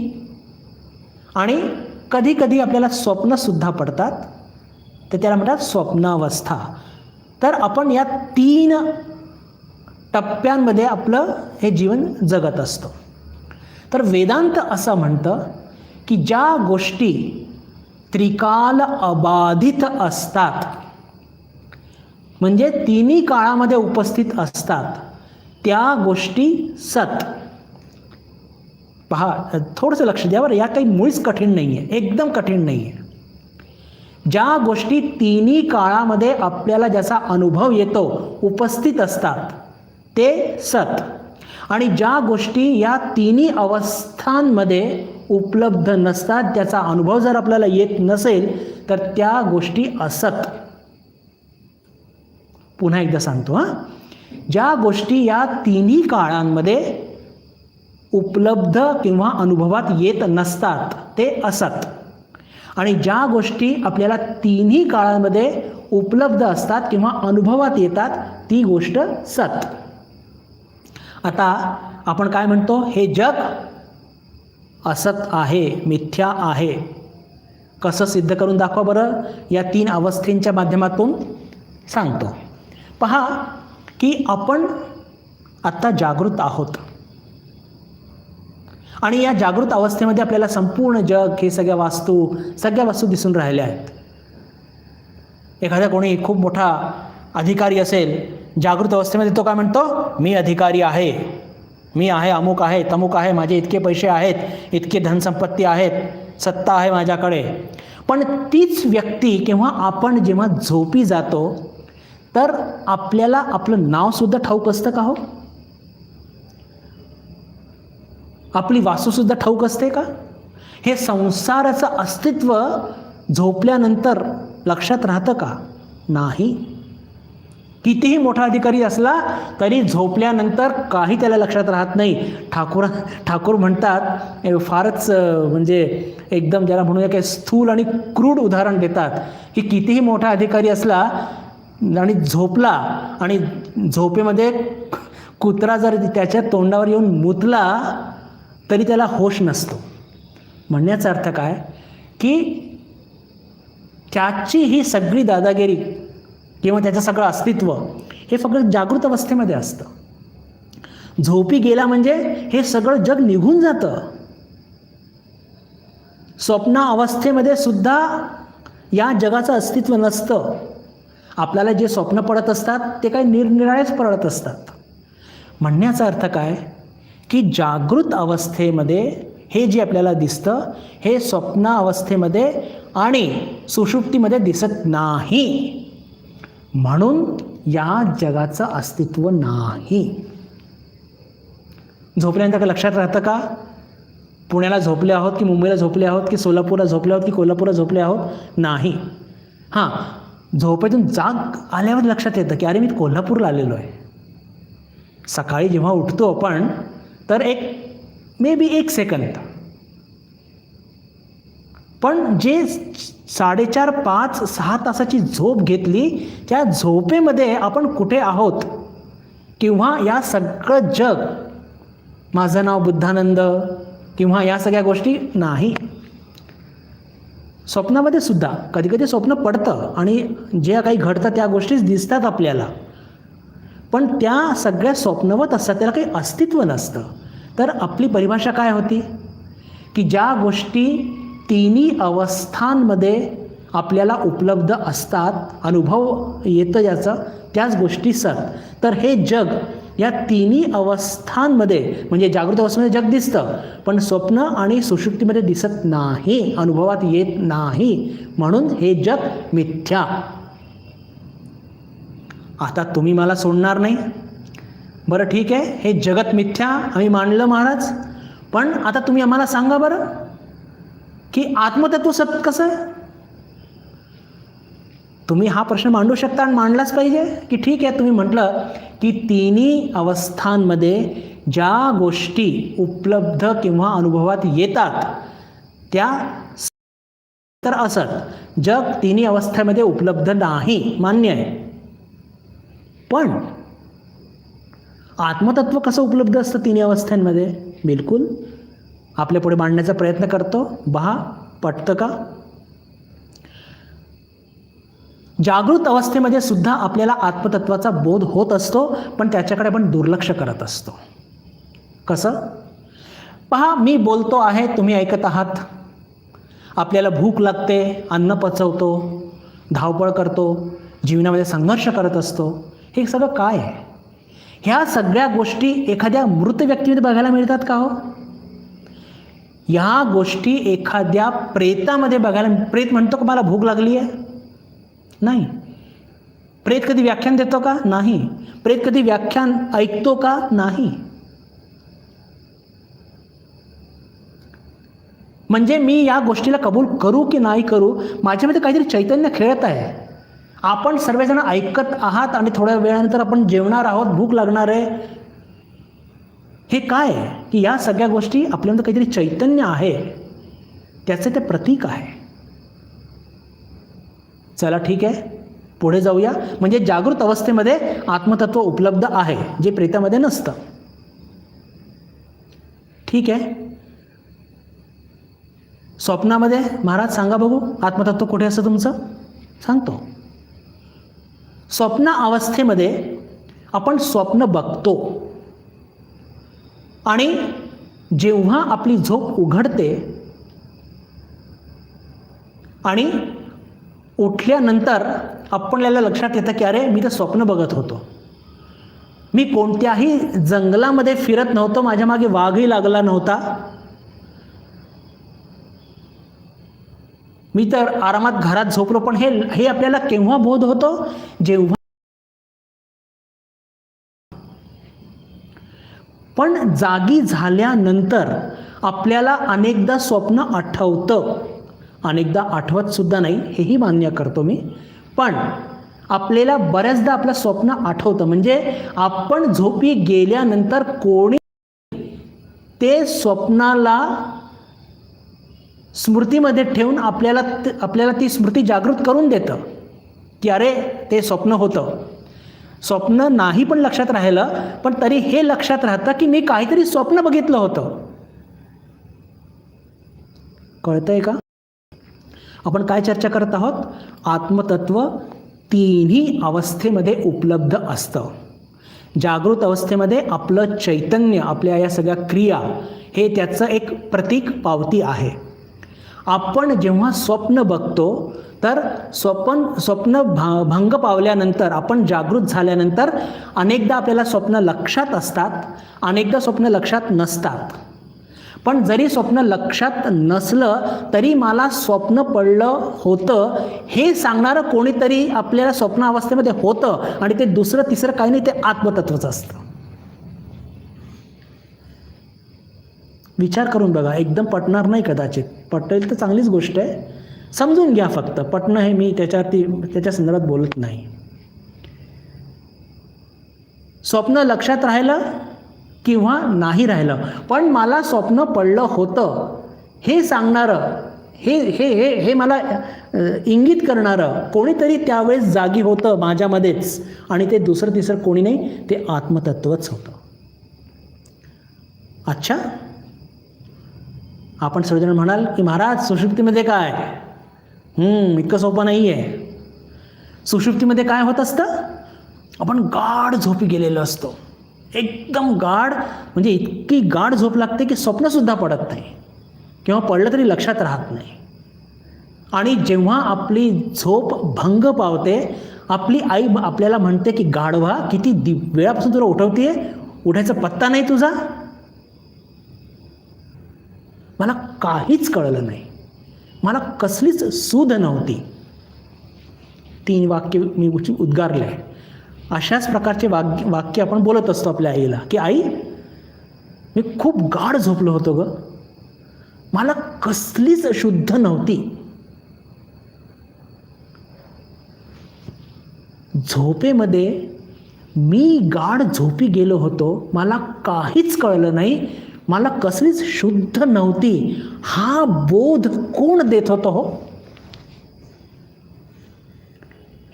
आणि कधी कधी आपल्याला स्वप्नसुद्धा पडतात, तर त्याला म्हणतात स्वप्नावस्था. तर आपण या 3 टप्प्यांमध्ये आपलं हे जीवन जगत असतो. तर वेदांत असं म्हणतं की ज्या गोष्टी त्रिकाल अबाधित असतात, म्हणजे 3 काळामध्ये उपस्थित असतात, त्या गोष्टी सत. पहा, थोडंसं लक्ष द्या बरं, या काही मुळीच कठीण नाही आहे, एकदम कठीण नाही आहे. ज्या गोष्टी 3 काळामध्ये आपल्याला ज्याचा अनुभव येतो, उपस्थित असतात, ते सत. आणि ज्या गोष्टी या 3 अवस्थांमध्ये उपलब्ध नसतात, त्याचा अनुभव जर आपल्याला येत नसेल, तर त्या गोष्टी असत. पुन्हा एकदा सांगतो हां. ज्या गोष्टी या 3 काळांमध्ये उपलब्ध किंवा अनुभवात येत नसतात, ते असत. आणि ज्या गोष्टी आपल्याला 3 काळांमध्ये उपलब्ध असतात किंवा अनुभवात येतात, ती गोष्ट सत. आता आपण काय म्हणतो? हे जग असत आहे, मिथ्या आहे. कसं सिद्ध करून दाखवा बरं? या 3 अवस्थेंच्या माध्यमातून सांगतो. पहा की आपण आत्ता जागृत आहोत आणि या जागृत अवस्थेमध्ये आपल्याला संपूर्ण जग, हे सगळ्या वस्तू दिसून राहिल्या आहेत. एखादा कोणी खूप मोठा अधिकारी असेल, जागृत अवस्थेमध्ये तो काय म्हणतो? मी अधिकारी आहे, मी आहे, अमुक आहे, तमुक आहे, माझे इतके पैसे आहेत, इतके धनसंपत्ती आहेत, सत्ता आहे माझ्याकडे. पण तीच व्यक्ती किंवा आपण जेव्हा झोपी जातो, तर आपल्याला आपलं नावसुद्धा ठाऊक असतं का हो? आपली वासूसुद्धा ठाऊक असते का? हे संसाराचं अस्तित्व झोपल्यानंतर लक्षात राहतं का? नाही. कितीही मोठा अधिकारी असला तरी झोपल्यानंतर काही त्याला लक्षात राहत नाही. ठाकूर म्हणतात, फारच म्हणजे एकदम ज्याला म्हणूया काही स्थूल आणि क्रूड उदाहरण देतात की कितीही मोठा अधिकारी असला आणि झोपला आणि झोपेमध्ये कुत्रा जर त्याच्या तोंडावर येऊन मुतला तरी त्याला होश नसतो. म्हणण्याचा अर्थ काय की त्याची ही सगळी दादागिरी किंवा त्याचं सगळं अस्तित्व हे फक्त जागृत अवस्थेमध्ये असतं. झोपी गेला म्हणजे हे सगळं जग निघून जातं. स्वप्न अवस्थेमध्ये सुद्धा या जगाचं अस्तित्व नसतं. आपल्याला जे स्वप्न पडत असतात ते काही निरनिराळेच पडत असतात. म्हणण्याचा अर्थ काय की जागृत अवस्थेमध्ये हे जे आपल्याला दिसतं हे स्वप्न अवस्थेमध्ये आणि सुषुप्तीमध्ये दिसत नाही. म्हणून या जगाचं अस्तित्व नाही. झोपल्यानंतर लक्षात राहतं का? पुण्याला झोपले आहोत की मुंबईला झोपले आहोत की सोलापूरला झोपले आहोत की कोल्हापूरला झोपले आहोत? नाही. हां, झोपेतून जाग आल्यावर लक्षात येतं की अरे मी कोल्हापूरला आलेलो आहे. सकाळी जेव्हा उठतो आपण तर मे बी 1 सेकंद, पण जे 4.5, 5, 6 तासाची झोप घेतली त्या झोपेमध्ये आपण कुठे आहोत किंवा या सगळं जग, माझं नाव बुद्धानंद किंवा या सगळ्या गोष्टी नाही. स्वप्नामध्ये सुद्धा कधी कधी स्वप्न पडतं आणि जे काही घडतं त्या गोष्टीच दिसतात आपल्याला, पण त्या सगळ्या स्वप्नवत असतात, त्याला काही अस्तित्व नसतं. तर आपली परिभाषा काय होती की ज्या गोष्टी 3 अवस्थांमध्ये आपल्याला उपलब्ध असतात, अनुभव येतं ज्याचं, त्याच गोष्टी सत. तर हे जग या तिन्ही अवस्थांमध्ये, म्हणजे जागृत अवस्थेमध्ये जग दिसतं, पण स्वप्न आणि सुषुप्तीमध्ये दिसत नाही, अनुभवात येत नाही, म्हणून हे जग मिथ्या. आता तुम्ही मला सोडणार नाही. बरं ठीक आहे, हे जगत मिथ्या आम्ही मानलं महाराज, पण आता तुम्ही आम्हाला सांगा बरं की आत्मतत्व सत्य कसं आहे. तुम्ही हा प्रश्न मांडू शकता आणि मांडलाच पाहिजे की ठीक आहे, तुम्ही म्हटलं की तिन्ही अवस्थांमध्ये ज्या गोष्टी उपलब्ध किंवा अनुभवात येतात त्या तर असत, जग तिन्ही अवस्थेमध्ये उपलब्ध नाही, मान्य आहे. पण आत्मतत्व कसं उपलब्ध असतं तिन्ही अवस्थांमध्ये? बिलकुल. आपल्या पुढे मांडण्याचा प्रयत्न करतो, पहा पटतं का. जागृत अवस्थेमध्ये सुद्धा आपल्याला आत्मतत्वाचा बोध होत असतो, पण त्याच्याकडे आपण दुर्लक्ष करत असतो. कसं? पहा, मी बोलतो आहे, तुम्ही ऐकत आहात. आपल्याला भूक लागते, अन्न पचवतो, धावपळ करतो, जीवनामध्ये संघर्ष करत असतो. हे सगळं काय आहे? ह्या सगळ्या गोष्टी एखाद्या मृत व्यक्तीमध्ये बघायला मिळतात का हो? ह्या गोष्टी एखाद्या प्रेतामध्ये बघायला, प्रेत म्हणतो का मला भूक लागली आहे? नाही. प्रेत कधी व्याख्यान देतो का? नाही. प्रेत कधी व्याख्यान ऐकतो का? नाही. म्हणजे मी या गोष्टीला कबूल करू की नाही करू, माझ्यामध्ये काहीतरी चैतन्य खेळत आहे. आपण सर्वजण ऐकत आहात आणि थोड्या वेळानंतर आपण जेवणार आहोत, भूक लागणार आहे. हे काय आहे की या सगळ्या गोष्टी आपल्यामध्ये काहीतरी चैतन्य आहे, त्याचे ते प्रतीक आहे. चला ठीक आहे, पुढे जाऊया. म्हणजे जागृत अवस्थेमध्ये आत्मतत्व उपलब्ध आहे, जे प्रेतामध्ये नसतं. ठीक आहे. स्वप्नामध्ये महाराज सांगा बघू, आत्मतत्व कुठे असतं तुमचं? सांगतो. स्वप्न अवस्थेमध्ये आपण स्वप्न बघतो आणि जेव्हा आपली झोप उघडते आणि उठल्यानंतर आपल्याला लक्षात येतं की अरे मी तर स्वप्न बघत होतो, मी कोणत्याही जंगलामध्ये फिरत नव्हतो, माझ्या मागे वाघही लागला नव्हता, मी तर आरामात घरात झोपलो. पण हे आपल्याला केव्हा बोध होतो? जेव्हा पण जागी झाल्यानंतर आपल्याला अनेकदा स्वप्न आठवतं, अनेकदा आठवत सुद्धा नाही, हेही मान्य करतो मी. पण आपल्याला बऱ्याचदा आपलं स्वप्न आठवतं. म्हणजे आपण झोपी गेल्यानंतर कोणी ते स्वप्नाला स्मृतीमध्ये ठेवून आपल्याला ती स्मृती जागृत करून देतं की अरे ते स्वप्न होतं. स्वप्न नाही पण लक्षात राहिलं, पण तरी हे लक्षात राहतं की मी काहीतरी स्वप्न बघितलं होतं. कळतंय का? आपण काय चर्चा करत आहोत? आत्मतत्व तिन्ही अवस्थेमध्ये उपलब्ध असतं. जागृत अवस्थेमध्ये आपलं चैतन्य, आपल्या या सगळ्या क्रिया, हे त्याचं एक प्रतीक, पावती आहे. आपण जेव्हा स्वप्न बघतो तर स्वप्न भंग पावल्यानंतर, आपण जागृत झाल्यानंतर अनेकदा आपल्याला स्वप्न लक्षात असतात, अनेकदा स्वप्न लक्षात नसतात. पण जरी स्वप्न लक्षात नसलं तरी मला स्वप्न पडलं होतं हे सांगणारं कोणीतरी आपल्याला स्वप्न अवस्थेमध्ये होतं, आणि ते दुसरं तिसरं काही नाही, ते आत्मतत्वच असतं. विचार करून बघा, एकदम पटणार नाही कदाचित, पटेल तर चांगलीच गोष्ट आहे, समजून घ्या फक्त. पटणं हे मी त्याच्या संदर्भात बोलत नाही. स्वप्न लक्षात राहिलं किंवा नाही राहिलं, पण मला स्वप्न पडलं होतं हे सांगणारं, हे मला इंगित करणारं कोणीतरी त्यावेळेस जागी होतं माझ्यामध्येच, आणि ते दुसरं तिसरं कोणी नाही, ते आत्मतत्वच होतं. अच्छा, आपण सर्वजण म्हणाल की महाराज सुषुप्तीमध्ये काय? इतकं सोपं नाही आहे. सुषुप्तीमध्ये काय होत असतं? आपण गाढ झोपी गेलेलो असतो, एकदम गाढ, म्हणजे इतकी गाढ झोप लागते की स्वप्नसुद्धा पडत नाही, किंवा पडलं तरी लक्षात राहत नाही. आणि जेव्हा आपली झोप भंग पावते, आपली आई आपल्याला म्हणते की गाढवा, किती वेळापासून तुला उठवते, उठायचा पत्ता नाही तुझा. मला काहीच कळलं नाही, मला कसलीच सूध नव्हती. 3 वाक्य मी उद्गारले. अशाच प्रकारचे वाक्य आपण बोलत असतो आपल्या आईला की आई, मी खूप गाढ झोपलो होतो ग, मला कसलीच शुद्ध नव्हती. झोपेमध्ये मी गाढ झोपी गेलो होतो, मला काहीच कळलं नाही, मला कसलीच शुद्ध नव्हती. हा बोध कोण देत होतं हो?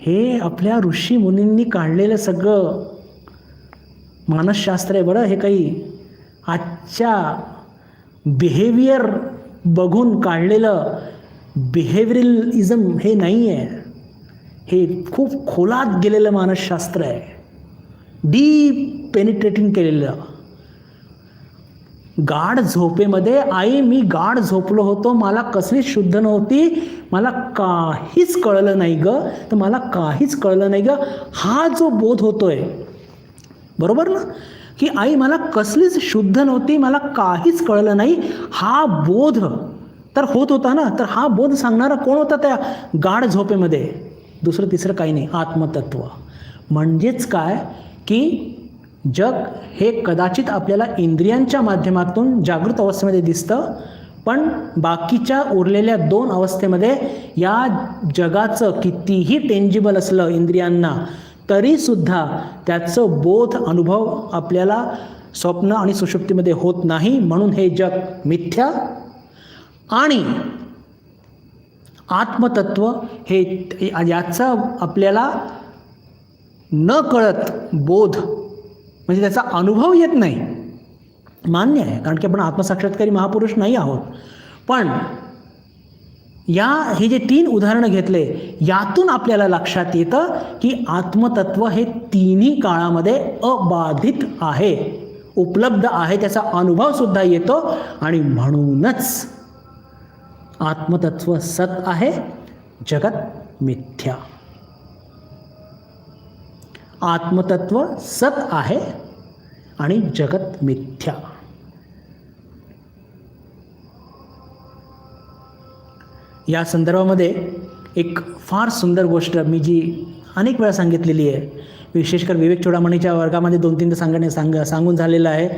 हे आपल्या ऋषी मुनींनी काढलेलं सगळं मानसशास्त्र आहे बरं. हे काही आजच्या बिहेवियर बघून काढलेलं बिहेवियरलिझम हे नाही आहे. हे खूप खोलात गेलेलं मानसशास्त्र आहे, डीप पेनिट्रेटिंग केलेलं. गाढ झोपेमध्ये आई, मी गाढ झोपलो होतो, मला कसलीच शुद्ध नव्हती, मला काहीच कळलं नाही ग, तर मला काहीच कळलं नाही ग, हा जो बोध होतोय, बरोबर ना, की आई मला कसलीच शुद्ध नव्हती, मला काहीच कळलं नाही, हा बोध तर होत होता ना. तर हा बोध सांगणारा कोण होता त्या गाढ झोपेमध्ये? दुसरं तिसरं काही नाही, आत्मतत्व. म्हणजेच काय की जग हे कदाचित आपल्याला इंद्रियांच्या माध्यमातून जागृत अवस्थेमध्ये दिसतं, पण बाकीच्या उरलेल्या 2 अवस्थेमध्ये या जगाचं कितीही टेंजिबल असलं इंद्रियांना, तरीसुद्धा त्याचं बोध अनुभव आपल्याला स्वप्न आणि सुषुप्तीमध्ये होत नाही. म्हणून हे जग मिथ्या. आणि आत्मतत्व हे याचा आपल्याला न कळत बोध, म्हणजे त्याचा अनुभव येत नाही. मान्य आहे, कारण की आपण आत्मसाक्षात्कारी महापुरुष नाही आहोत. पण हे जे 3 उदाहरणं घेतले, यातून आपल्याला लक्षात येतं की आत्मतत्व हे तिन्ही काळामध्ये अबाधित आहे, उपलब्ध आहे, त्याचा अनुभव सुद्धा येतो. आणि म्हणूनच आत्मतत्व सत आहे, जगत मिथ्या. आत्मतत्व सत आहे आणि जगत मिथ्या. या संदर्भामध्ये एक फार सुंदर गोष्ट मी जी अनेक वेळा सांगितलेली आहे, विशेषकर विवेक चूडामणीच्या वर्गामध्ये 2-3 सांगून झालेलं आहे.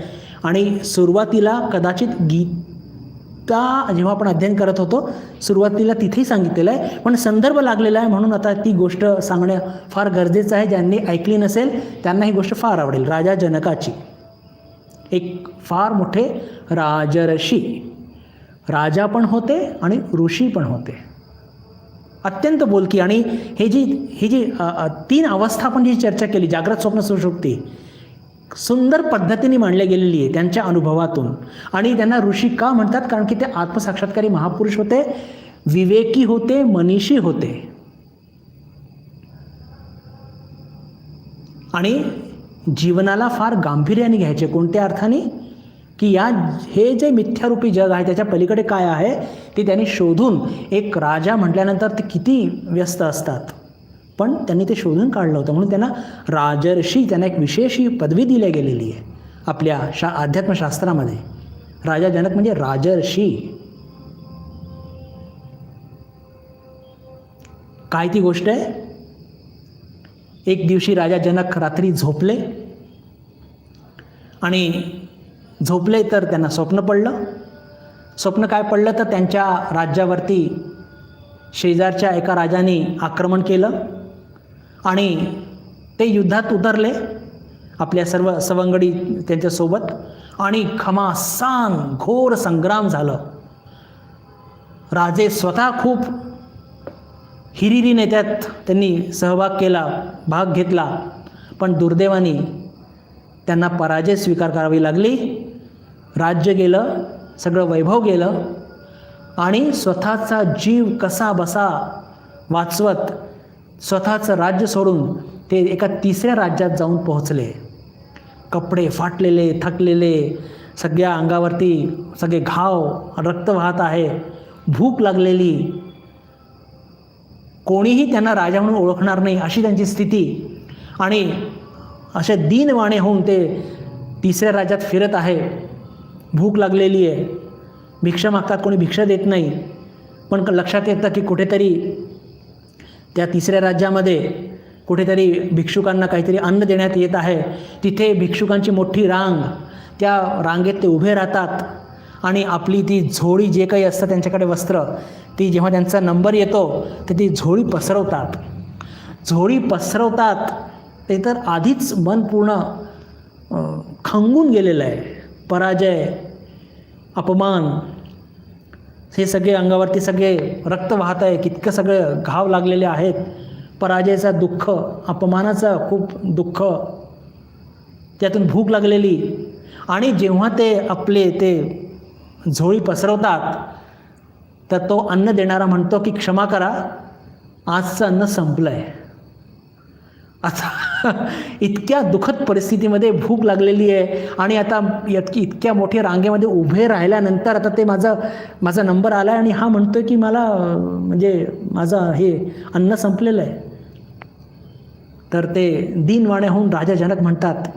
आणि सुरुवातीला कदाचित गीता जेव्हा आपण अध्ययन करत होतो, सुरुवातीला तिथेही सांगितलेलं आहे, पण संदर्भ लागलेला आहे म्हणून आता ती गोष्ट सांगणं फार गरजेचं आहे. ज्यांनी ऐकली नसेल त्यांना ही गोष्ट फार आवडेल. राजा जनकाची, एक फार मोठे राजर्षी, राजा पण होते आणि ऋषी पण होते, अत्यंत बोलकी. आणि ही जी 3 अवस्था आपण जी चर्चा केली, जागृत, स्वप्न, सुषुप्ती, सुंदर पद्धतीने मांडल्या गेलेली आहे त्यांच्या अनुभवातून. आणि त्यांना ऋषी का म्हणतात? कारण की ते आत्मसाक्षात्कारी महापुरुष होते, विवेकी होते, मनीषी होते. आणि जीवनाला फार गांभीर्याने घ्यायचे. कोणत्या अर्थाने? की हे जे मिथ्यारूपी जग आहे त्याच्या पलीकडे काय आहे ते त्यांनी शोधून, एक राजा म्हटल्यानंतर ते किती व्यस्त असतात, पण त्यांनी ते शोधून काढलं होतं. म्हणून त्यांना राजर्षी, त्यांना एक विशेष पदवी दिली गेलेली आहे आपल्या अध्यात्मशास्त्रामध्ये. राजा जनक म्हणजे राजर्षी. काय ती गोष्ट आहे? एक दिवशी राजा जनक रात्री झोपले आणि झोपले तर त्यांना स्वप्न पडलं. स्वप्न काय पडलं तर त्यांच्या राज्यावरती शेजारच्या एका राजाने आक्रमण केलं आणि ते युद्धात उतरले आपल्या सर्व सवंगडी त्यांच्यासोबत, आणि घमासान घोर संग्राम झालं. राजे स्वतः खूप हिरिरीने त्यात त्यांनी सहभाग केला, भाग घेतला, पण दुर्दैवाने त्यांना पराजय स्वीकार करावी लागली. राज्य गेलं, सगळं वैभव गेलं आणि स्वतःचा जीव कसा बसा वाचवत स्वतःचं राज्य सोडून ते एका 3ऱ्या राज्यात जाऊन पोहोचले. कपडे फाटलेले, थकलेले, सगळ्या अंगावरती सगळे घाव, रक्त वाहत आहे, भूक लागलेली, कोणीही त्यांना राजा म्हणून ओळखणार नाही अशी त्यांची स्थिती. आणि असे दीनवाणे होऊन ते तिसऱ्या राज्यात फिरत आहे. भूक लागलेली आहे, भिक्षा मागतात, कोणी भिक्षा देत नाही. पण लक्षात येतं की कुठेतरी त्या तिसऱ्या राज्यामध्ये कुठेतरी भिक्षुकांना काहीतरी अन्न देण्यात येत आहे. तिथे भिक्षुकांची मोठी रांग, त्या रांगेत ते उभे राहतात आणि आपली ती झोळी जे काही असतं त्यांच्याकडे वस्त्र, ती जेव्हा त्यांचा नंबर येतो तर ती झोळी पसरवतात. झोळी पसरवतात ते तर आधीच मन पूर्ण खंगून गेलेलं आहे. पराजय, अपमान, हे सगळे अंगावरती सगळे रक्त वाहत आहे, कितकं सगळं घाव लागलेले आहेत. पराजयाचं दुःख, अपमानाचं खूप दुःख, त्यातून भूक लागलेली. आणि जेव्हा ते आपले ते झोळी पसरवतात तर तो अन्न देणारा म्हणतो की क्षमा करा, आजचं अन्न संपलं आहे. आता इतक्या दुःखद परिस्थितीमध्ये भूक लागलेली आहे आणि आता इतक्या मोठ्या रांगेमध्ये उभे राहिल्यानंतर आता ते माझा नंबर आला आहे आणि हा म्हणतोय की मला म्हणजे माझं हे अन्न संपलेलं आहे. तर ते दीनवाणे होऊन राजा जनक म्हणतात,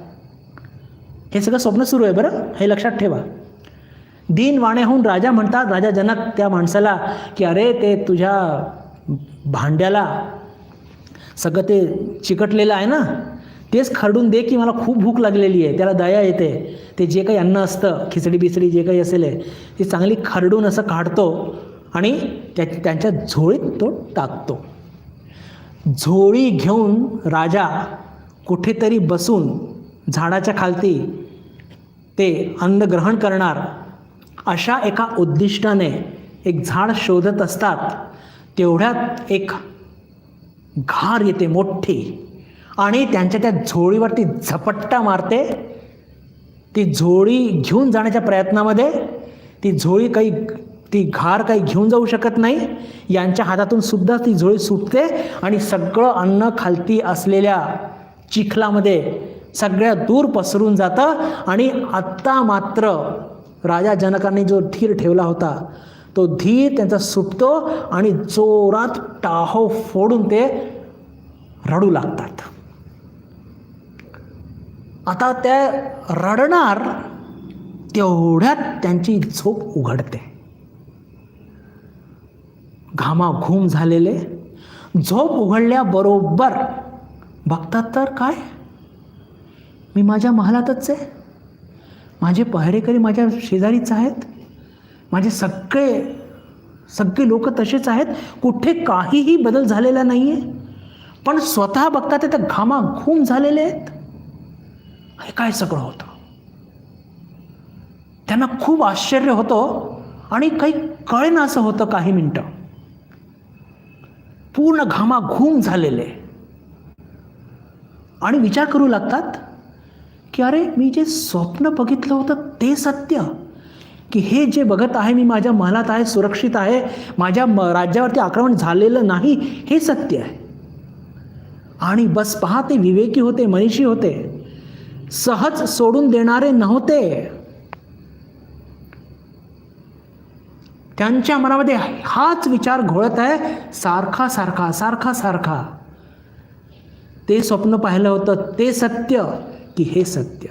हे सगळं स्वप्न सुरू आहे बरं, हे लक्षात ठेवा. दीनवाणे होऊन राजा म्हणतात, राजा जनक त्या माणसाला की अरे ते तुझ्या भांड्याला सगळं ते चिकटलेलं आहे ना, तेच खरडून दे की मला खूप भूक लागलेली आहे. त्याला दया येते. ते जे काही अन्न असतं, खिचडी बिचडी जे काही असेल ती चांगली खरडून असं काढतो आणि त्यांच्या झोळीत तो टाकतो. झोळी घेऊन राजा कुठेतरी बसून झाडाच्या खालती ते अन्न ग्रहण करणार अशा एका उद्दिष्टाने एक झाड शोधत असतात. तेवढ्यात एक घार येते मोठी आणि त्यांच्या त्या झोळीवरती झपट्टा मारते. ती झोळी घेऊन जाण्याच्या प्रयत्नामध्ये ती घार काही घेऊन जाऊ शकत नाही. यांच्या हातातून सुद्धा ती झोळी सुटते आणि सगळं अन्न खालती असलेल्या चिखलामध्ये सगळ्या दूर पसरून जातं. आणि आत्ता मात्र राजा जनकांनी जो धीर ठेवला होता तो धीर त्यांचा सुटतो आणि जोरात टाहो फोडून ते रडू लागतात. आता त्या रडणार तेवढ्यात त्यांची झोप उघडते. घामाघूम झालेले, झोप उघडल्याबरोबर बघतात तर काय, मी माझ्या महालातच आहे, माझे पहरेकरी माझ्या शेजारीच आहेत, माझे सगळे लोक तसेच आहेत, कुठे काहीही बदल झालेला नाही आहे. पण स्वतः बघतात ते घामाघूम झालेले आहेत. हे काय सगळं होतं. त्यांना खूप आश्चर्य होतं आणि काही कळेना असं होतं. काही मिनटं पूर्ण घामाघूम झालेले आणि विचार करू लागतात की अरे मी जे स्वप्न बघितलं होतं ते सत्य, की हे जे बघत आहे मी माझ्या महालात आहे, सुरक्षित आहे, माझ्या राज्यावरती आक्रमण झालेलं नाही हे सत्य आहे. आणि बस पहा, ते विवेकी होते, मनीषी होते, सहज सोडून देणारे नव्हते. त्यांच्या मनामध्ये हाच विचार घोळत आहे सारखा सारखा सारखा सारखा. ते स्वप्न पाहिलं होतं ते सत्य की हे सत्य,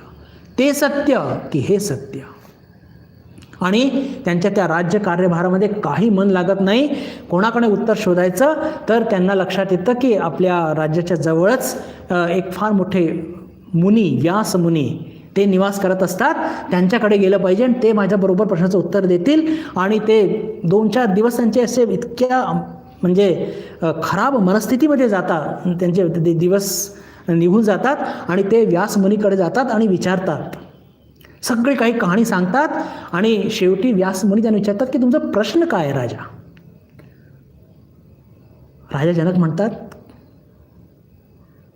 ते सत्य की हे सत्य. आणि त्यांच्या त्या राज्य कार्यभारामध्ये काही मन लागत नाही. कोणाकडे उत्तर शोधायचं तर त्यांना लक्षात येतं की आपल्या राज्याच्या जवळच एक फार मोठे मुनी, व्यास मुनी ते निवास करत असतात. त्यांच्याकडे गेलं पाहिजे आणि ते माझ्याबरोबर प्रश्नाचं उत्तर देतील. आणि ते 2-4 दिवस त्यांचे असे इतक्या म्हणजे खराब मनस्थितीमध्ये जातात, त्यांचे दिवस निघून जातात आणि ते व्यास मुनीकडे जातात आणि विचारतात, सगळे काही कहाणी सांगतात. आणि शेवटी व्यास मुनी त्यांना विचारतात की तुमचा प्रश्न काय आहे राजा. राजा जनक म्हणतात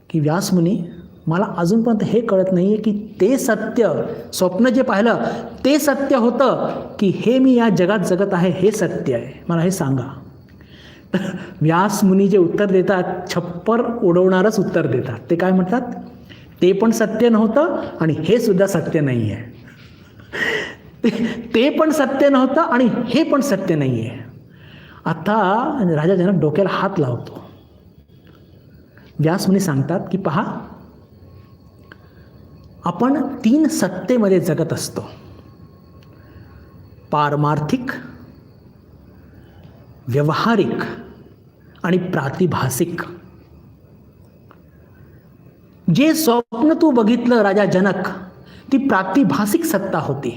की व्यास मुनी, मला अजूनपर्यंत हे कळत नाही आहे की ते सत्य, स्वप्न जे पाहिलं ते सत्य होतं की हे मी या जगात जगत आहे हे सत्य आहे, मला हे सांगा. व्यास मुनी जे उत्तर देतात छप्पर उडवणारच उत्तर देतात. ते काय म्हणतात, ते पण सत्य नव्हतं आणि हे सुद्धा सत्य नाही आहे. ते पण सत्य नव्हतं आणि हे पण सत्य नाही आहे. आता राजा जनक डोक्याला हात लावतो. व्यासमुनी सांगतात की पहा, आपण 3 सत्तेमध्ये जगत असतो. पारमार्थिक, व्यवहारिक आणि प्रातिभासिक. जे स्वप्न तू बघितलं राजा जनक, ती प्रातिभासिक सत्ता होती.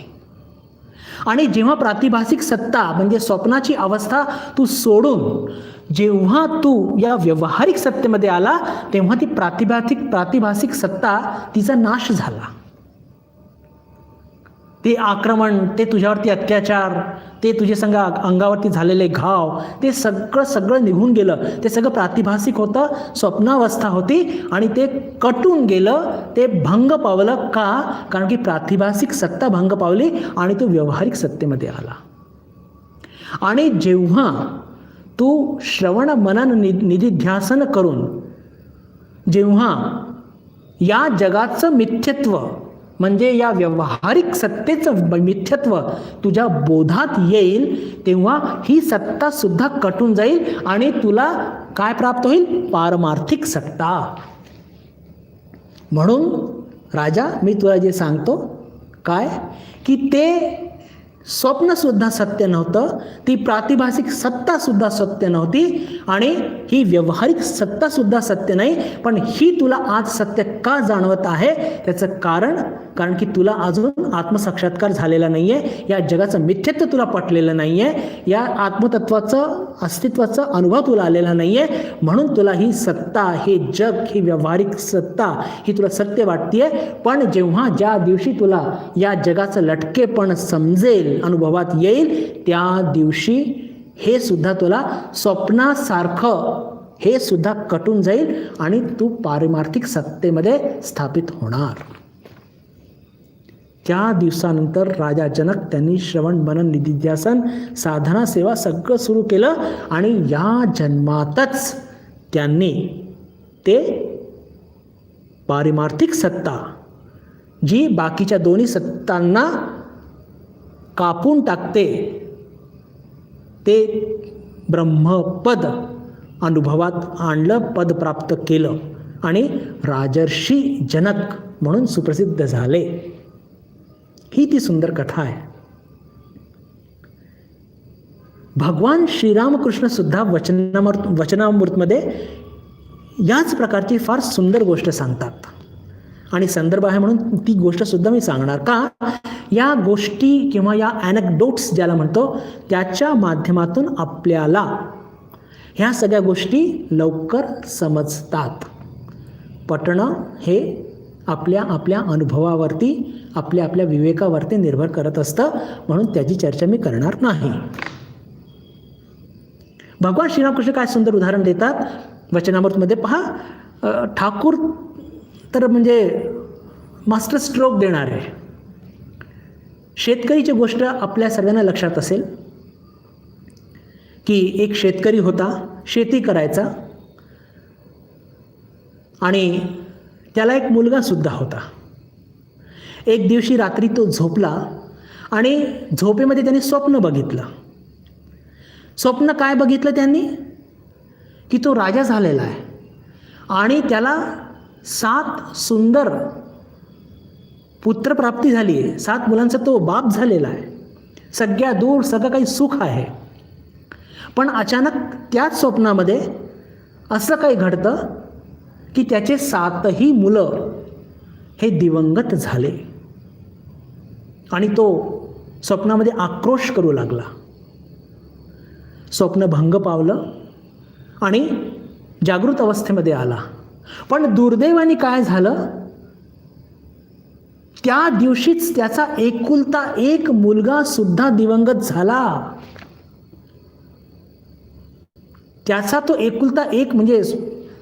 आणि जेव्हा प्रातिभासिक सत्ता म्हणजे स्वप्नाची अवस्था तू सोडून जेव्हा तू या व्यवहारिक सत्तेमध्ये आला, तेव्हा ती प्रातिभासिक सत्ता तिचा नाश झाला. ते आक्रमण, ते तुझ्यावरती अत्याचार, ते तुझे अंगावरती झालेले घाव, ते सगळं निघून गेलं. ते सगळं प्रातिभासिक होतं, स्वप्नावस्था होती आणि ते कटून गेलं, ते भंग पावलं. का? कारण की प्रातिभासिक सत्ता भंग पावली आणि तो व्यवहारिक सत्तेमध्ये आला. आणि जेव्हा तू श्रवण मनन निधिध्यासन करून जेव्हा या जगाचं मिथ्यत्व म्हणजे या व्यावहारिक सत्तेचं मिथ्यत्व तुझ्या बोधात येईल, तेव्हा ही सत्ता सुद्धा कटून जाईल आणि तुला काय प्राप्त होईल? पारमार्थिक सत्ता. म्हणून राजा, मी तुला जे सांगतो काय, की ते स्वप्नसुद्धा सत्य नव्हतं, ती प्रातिभासिक सत्तासुद्धा सत्य नव्हती आणि ही व्यावहारिक सत्तासुद्धा सत्य नाही. पण ही तुला आज सत्य का जाणवत आहे? त्याचं कारण की तुला अजून आत्मसाक्षात्कार झालेला नाही आहे. या जगाचं मिथ्यत्व तुला पटलेलं नाही आहे. या आत्मतत्वाचं अस्तित्वाचा अनुभव तुला आलेला नाही आहे. म्हणून तुला ही सत्ता, हे जग, ही व्यावहारिक सत्ता ही तुला सत्य वाटते. पण जेव्हा ज्या दिवशी तुला या जगाचं लटकेपण समजेल, अनुभवात येईल, त्या दिवशी हे सुद्धा तुला स्वप्नासारखं हे सुद्धा कटून जाईल आणि तू पारमार्थिक सत्तेमध्ये स्थापित होणार. त्या दिवसानंतर राजा जनक त्यांनी श्रवण मनन निधिध्यासन साधना सेवा सगळं सुरू केलं आणि या जन्मातच त्यांनी ते पारमार्थिक सत्ता जी बाकीच्या दोन्ही सत्तांना कापून टाकते, ते ब्रह्मपद अनुभवात आणलं, पद प्राप्त केलं आणि राजर्षी जनक म्हणून सुप्रसिद्ध झाले. ही ती सुंदर कथा आहे. भगवान श्रीरामकृष्ण सुद्धा वचनामृतमध्ये याच प्रकारची फार सुंदर गोष्ट सांगतात आणि संदर्भ आहे म्हणून ती गोष्ट सुद्धा मी सांगणार. का? या गोष्टी किंवा या ॲनेक्डोट्स ज्याला म्हणतो, त्याच्या माध्यमातून आपल्याला ह्या सगळ्या गोष्टी लवकर समजतात. पटणं हे आपल्या आपल्या अनुभवावरती, आपल्या आपल्या विवेकावरती निर्भर करत असतं, म्हणून त्याची चर्चा मी करणार नाही. भगवान श्रीरामकृष्ण काय सुंदर उदाहरण देतात वचनामृतमध्ये. पहा, ठाकूर तर म्हणजे मास्टर स्ट्रोक देणार आहे. शेतकरीची गोष्ट आपल्या सगळ्यांना लक्षात असेल की एक शेतकरी होता, शेती करायचा आणि त्याला एक मुलगा सुद्धा होता. एक दिवशी रात्री तो झोपला आणि झोपेमध्ये त्याने स्वप्न बघितलं. स्वप्न काय बघितलं त्यांनी? की तो राजा झालेला आहे आणि त्याला 7 सुंदर पुत्रप्राप्ती झाली आहे. 7 मुलांचा तो बाप झालेला आहे. सगळ्या दूर सगळं काही सुख आहे. पण अचानक त्याच स्वप्नामध्ये असं काही घडतं की त्याचे 7ही मुलं हे दिवंगत झाले आणि तो स्वप्नामध्ये आक्रोश करू लागला. स्वप्न भंग पावलं आणि जागृत अवस्थेमध्ये आला. पण दुर्दैवाने काय झालं, त्या दिवशीच त्याचा एकुलता एक मुलगा सुद्धा दिवंगत झाला. त्याचा तो एकुलता एक म्हणजे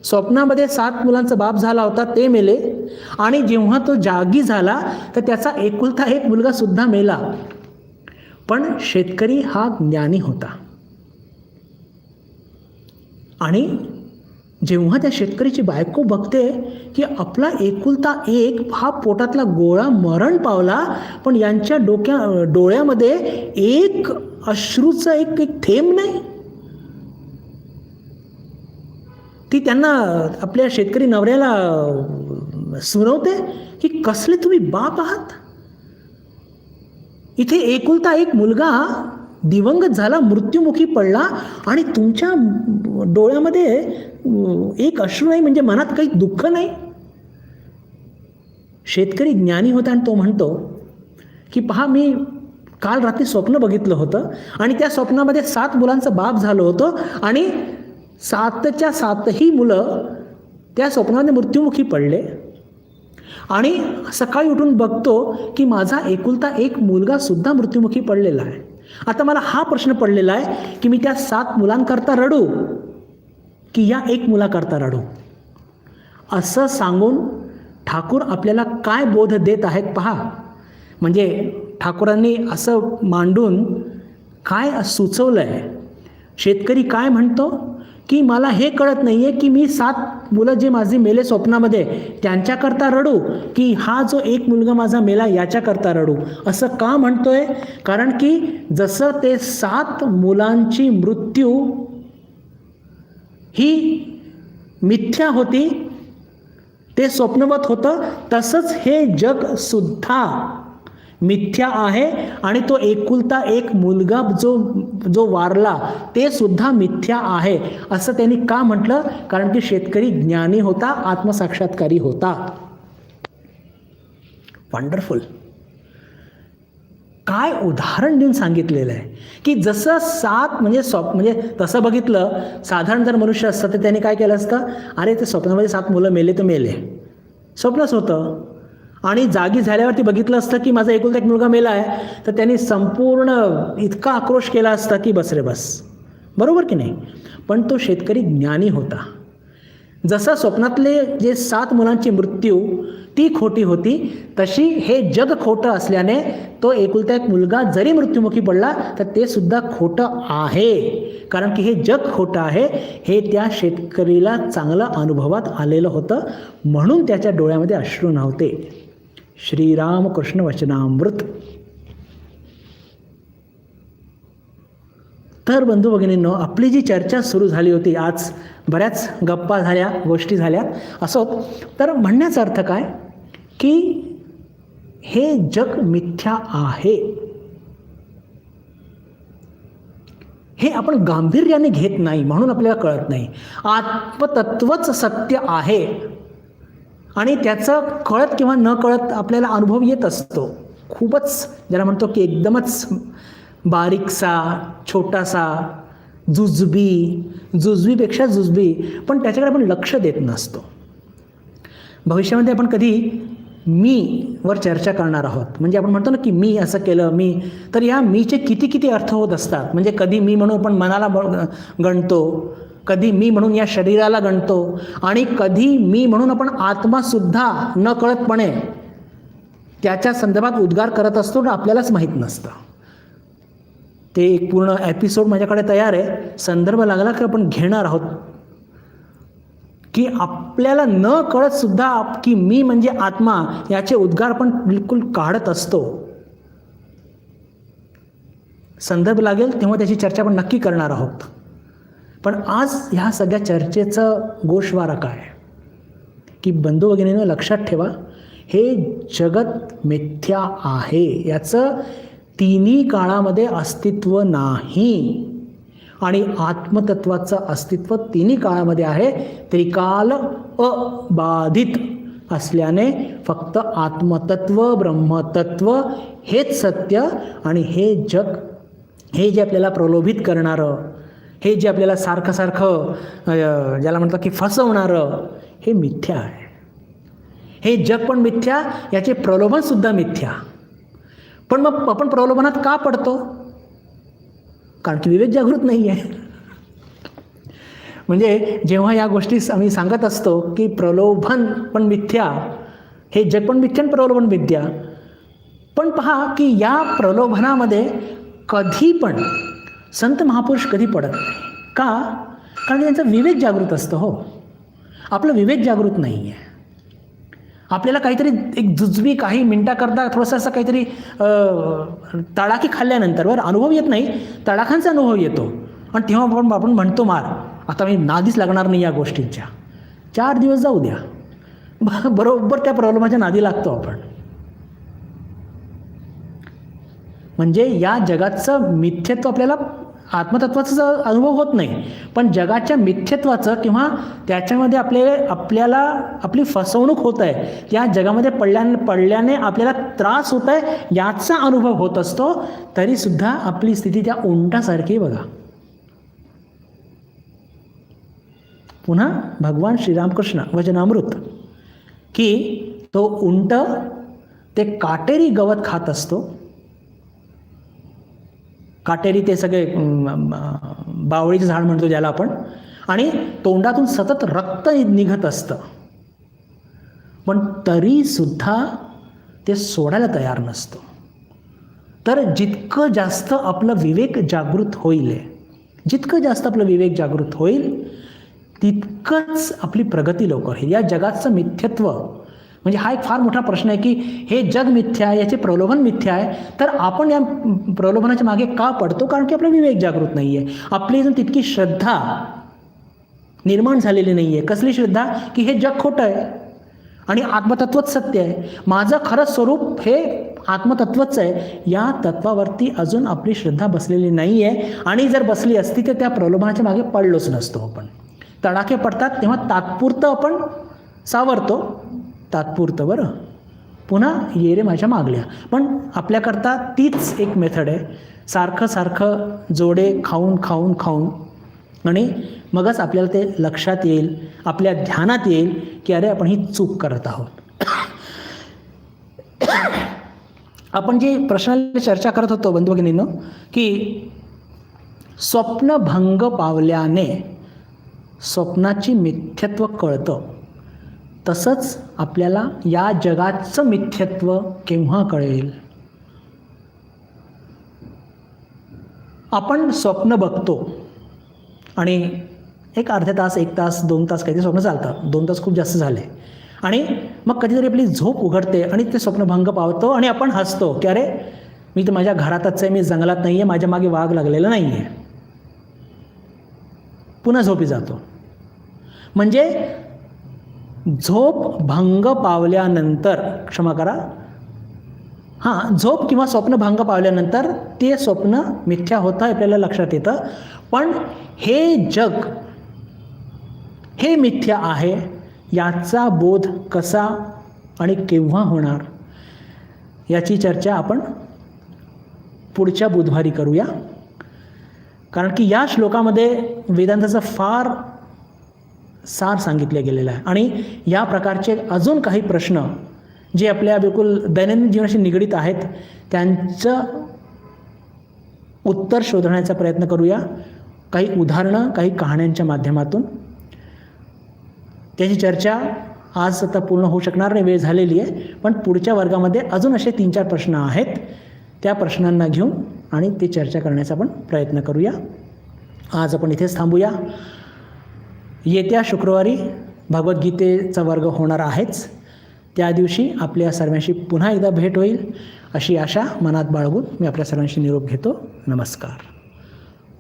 स्वप्नामध्ये 7 मुलांचा बाप झाला होता, ते मेले आणि जेव्हा तो जागी झाला तर त्याचा एकुलता एक मुलगा सुद्धा मेला. पण शेतकरी हा ज्ञानी होता आणि जेव्हा त्या शेतकरीची बायको बघते की आपला एकुलता एक हा पोटातला गोळा मरण पावला, पण यांच्या डोळ्यामध्ये एक अश्रूचा एक थेंब नाही. ती त्यांना आपल्या शेतकरी नवऱ्याला सुरवते की कसले तुम्ही बाप आहात. इथे एकुलता एक मुलगा दिवंगत झाला, मृत्युमुखी पडला, आणि तुमच्या डोळ्यामध्ये एक अश्रू नाही, म्हणजे मनात काही दुःख नाही. शेतकरी ज्ञानी होता आणि तो म्हणतो की पहा, मी काल रात्री स्वप्न बघितलं होतं आणि त्या स्वप्नामध्ये 7 मुलांचं बाप झालं होतं आणि 7च्या 7ही मुलं त्या स्वप्नामध्ये मृत्युमुखी पडले, आणि सकाळी उठून बघतो की माझा एकुलता एक मुलगा सुद्धा मृत्युमुखी पडलेला आहे. आता मला हा प्रश्न पडलेला आहे की मी त्या 7 मुलांकरता रडू की या एक मुलाकरता रडू. असं सांगून ठाकूर आपल्याला काय बोध देत आहेत पहा. म्हणजे ठाकूरांनी असं मांडून काय सुचवलं आहे. शेतकरी काय म्हणतो की मला हे कळत नाही आहे की मी 7 मुलं जे माझे मेले स्वप्नामध्ये त्यांच्याकरता रडू की हा जो एक मुलगा माझा मेला याच्याकरता रडू. असं का म्हणतोय? कारण की जसं ते 7 मुलांची मृत्यू ही मिथ्या होती, ते स्वप्नवत होतं, तसंच हे जग सुद्धा मिथ्या आहे आणि तो एकुलता एक मुलगा जो वारला ते सुद्धा मिथ्या आहे. असं त्यांनी का म्हटलं? कारण की शेतकरी ज्ञानी होता, आत्मसाक्षात्कारी होता. वंडरफुल. काय उदाहरण देऊन सांगितलेलं आहे की जसं 7 म्हणजे तसं बघितलं साधारण जर मनुष्य असतं तर त्यांनी काय केलं असतं, अरे ते स्वप्नामध्ये 7 मुलं मेले तर मेले, स्वप्नच होतं. आणि जागी झाल्यावरती बघितलं असतं की माझा एकुलता एक मुलगा मेला आहे, तर त्यांनी संपूर्ण इतका आक्रोश केला असता की बस रे बस. बरोबर की नाही? पण तो शेतकरी ज्ञानी होता. जसं स्वप्नातले जे 7 मुलांची मृत्यू ती खोटी होती, तशी हे जग खोटं असल्याने तो एकुलता एक मुलगा जरी मृत्युमुखी पडला तर ते सुद्धा खोटं आहे. कारण की हे जग खोटं आहे हे त्या शेतकरीला चांगलं अनुभवात आलेलं होतं, म्हणून त्याच्या डोळ्यामध्ये अश्रू नव्हते. श्रीरामकृष्ण वचनामृत. तर बंधू भगिनींनो, आपली जी चर्चा सुरू झाली होती, आज बऱ्याच गप्पा झाल्या, गोष्टी झाल्या, असो. तर म्हणण्याचा अर्थ काय की हे जग मिथ्या आहे हे आपण गांभीर्याने घेत नाही, म्हणून आपल्याला कळत नाही. आत्मतत्वच सत्य आहे आणि त्याचं कळत किंवा न कळत आपल्याला अनुभव येत असतो. खूपच ज्याला म्हणतो की एकदमच बारीकसा, छोटासा, जुजबीपेक्षा जुजबी, पण त्याच्याकडे आपण लक्ष देत नसतो. भविष्यामध्ये आपण कधी मी वर चर्चा करणार आहोत. म्हणजे आपण म्हणतो ना की मी असं केलं, मी, तर या मीचे किती अर्थ होत असतात. म्हणजे कधी मी म्हणून आपण मनाला गणतो, कधी मी म्हणून या शरीराला गणतो, आणि कधी मी म्हणून आपण आत्मासुद्धा न कळतपणे त्याच्या संदर्भात उद्गार करत असतो आणि आपल्यालाच माहीत नसतं. ते एक पूर्ण एपिसोड माझ्याकडे तयार आहे. संदर्भ लागला की आपण घेणार आहोत की आपल्याला न कळत सुद्धा की मी म्हणजे आत्मा याचे उद्गार आपण बिलकुल काढत असतो. संदर्भ लागेल तेव्हा त्याची चर्चा आपण नक्की करणार आहोत. पण आज ह्या सगळ्या चर्चेचं गोषवारा काय की बंधू भगिनींनो, लक्षात ठेवा, हे जगत मिथ्या आहे, याचं तिन्ही काळामध्ये अस्तित्व नाही, आणि आत्मतत्वाचं अस्तित्व तिन्ही काळामध्ये आहे. त्रिकाल अबाधित असल्याने फक्त आत्मतत्व, ब्रह्मतत्व हेच सत्य, आणि हे जग, हे जे आपल्याला प्रलोभित करणारं, हे जे आपल्याला सारखं ज्याला म्हणतात की फसवणारं, हे मिथ्या आहे. हे जग पण मिथ्या, याचे प्रलोभनसुद्धा मिथ्या. पण मग आपण प्रलोभनात का पडतो? कारण की विवेक जागृत नाही आहे. म्हणजे जेव्हा या गोष्टी आम्ही सांगत असतो की प्रलोभन पण मिथ्या, हे जग पण मिथ्या, प्रलोभन मिथ्या, पण पहा की या प्रलोभनामध्ये कधी पण संत महापुरुष कधी पडत नाही. का? कारण त्यांचा विवेक जागृत असतो. हो, आपलं विवेक जागृत नाही आहे. आपल्याला काहीतरी एक जुजबी काही मिनटाकरता थोडंसं असं काहीतरी तडाखी खाल्ल्यानंतर वर अनुभव येत नाही, तडाखांचा अनुभव येतो, आणि तेव्हा आपण म्हणतो मार, आता मी नादीच लागणार नाही या गोष्टींच्या. 4 दिवस जाऊ द्या, बरोबर त्या प्रॉब्लेमाच्या नादी लागतो आपण. म्हणजे या जगाचं मिथ्यत्व आपल्याला आत्मतत्वाचा अनुभव होत नाही, पण जगाच्या मिथ्यत्वाचं किंवा त्याच्यामध्ये आपल्याला आपली फसवणूक होत आहे, त्या जगामध्ये पडल्याने आपल्याला त्रास होत आहे याचा अनुभव होत असतो, तरीसुद्धा आपली स्थिती त्या उंटासारखी बघा. पुन्हा भगवान श्रीरामकृष्ण वचनामृत की तो उंट ते काटेरी गवत खात असतो. काटेरी ते सगळे बावळीचं झाड म्हणतो ज्याला आपण, आणि तोंडातून सतत रक्त निघत असतं, पण तरीसुद्धा ते सोडायला तयार नसतो. तर जितकं जास्त आपलं विवेक जागृत होईल, जितकं जास्त आपलं विवेक जागृत होईल तितकंच आपली प्रगती लवकर होईल. या जगाचं मिथ्यत्व म्हणजे हा एक फार मोठा प्रश्न आहे की हे जग मिथ्या आहे, याचे प्रलोभन मिथ्या आहे, तर आपण या प्रलोभनाच्या मागे का पडतो? कारण की आपला विवेक जागृत नाही आहे, आपली अजून तितकी श्रद्धा निर्माण झालेली नाही आहे. कसली श्रद्धा? की हे जग खोटं आहे आणि आत्मतत्वच सत्य आहे, माझं खरं स्वरूप हे आत्मतत्वच आहे, या तत्वावरती अजून आपली श्रद्धा बसलेली नाही आहे. आणि जर बसली असती तर त्या प्रलोभनाच्या मागे पडलोच नसतो आपण. तडाखे पडतात तेव्हा तात्पुरतं आपण सावरतो, तात्पुरतं बरं, पुन्हा ये रे माझ्या मागल्या. पण आपल्याकरता तीच एक मेथड आहे, सारखं जोडे खाऊन खाऊन खाऊन, आणि मगच आपल्याला ते लक्षात येईल, आपल्या ध्यानात येईल की अरे आपण ही चूक करत आहोत. आपण जी प्रश्नाला चर्चा करत होतो बंधू भगिनींनो, की स्वप्नभंग पावल्याने स्वप्नाची मिथ्यत्व कळतं, तसंच आपल्याला या जगाचं मिथ्यत्व केव्हा कळेल? आपण स्वप्न बघतो आणि एक अर्धा तास, 1 तास, 2 तास काहीतरी स्वप्न चालतं, 2 तास खूप जास्त झाले, आणि मग कधीतरी आपली झोप उघडते आणि ते स्वप्नभंग पावतो आणि आपण हसतो की अरे मी तर माझ्या घरातच आहे, मी जंगलात नाही आहे, माझ्या मागे वाघ लागलेला नाही आहे. पुन्हा झोपी जातो. म्हणजे झोप भंग पावल्यानंतर, क्षमा करा, झोप किंवा स्वप्नभंग पावल्यानंतर ते स्वप्न मिथ्या होतं आपल्याला लक्षात येतं, पण हे जग हे मिथ्या आहे याचा बोध कसा आणि केव्हा होणार याची चर्चा आपण पुढच्या बुधवारी करूया. कारण की या श्लोकामध्ये वेदांताचं फार सार सांगितलं गेलेलं आहे, आणि या प्रकारचे अजून काही प्रश्न जे आपल्या बिलकुल दैनंदिन जीवनाशी निगडीत आहेत त्यांचं उत्तर शोधण्याचा प्रयत्न करूया, काही उदाहरणं, काही कहाण्यांच्या माध्यमातून. त्याची चर्चा आज आता पूर्ण होऊ शकणार नाही, वेळ झालेली आहे, पण पुढच्या वर्गामध्ये अजून असे 3-4 प्रश्न आहेत, त्या प्रश्नांना घेऊन आणि ते चर्चा करण्याचा आपण प्रयत्न करूया. आज आपण इथेच थांबूया. येत्या शुक्रवारी भगवद्गीतेचा वर्ग होणार आहेच, त्या दिवशी आपल्या सर्वांशी पुन्हा एकदा भेट होईल अशी आशा मनात बाळगून मी आपल्या सर्वांशी निरोप घेतो. नमस्कार.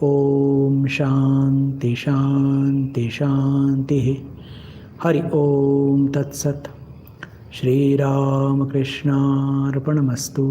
ओम शांती शांती शांती. हरि ओम तत्सत. श्रीरामकृष्णार्पणमस्तु.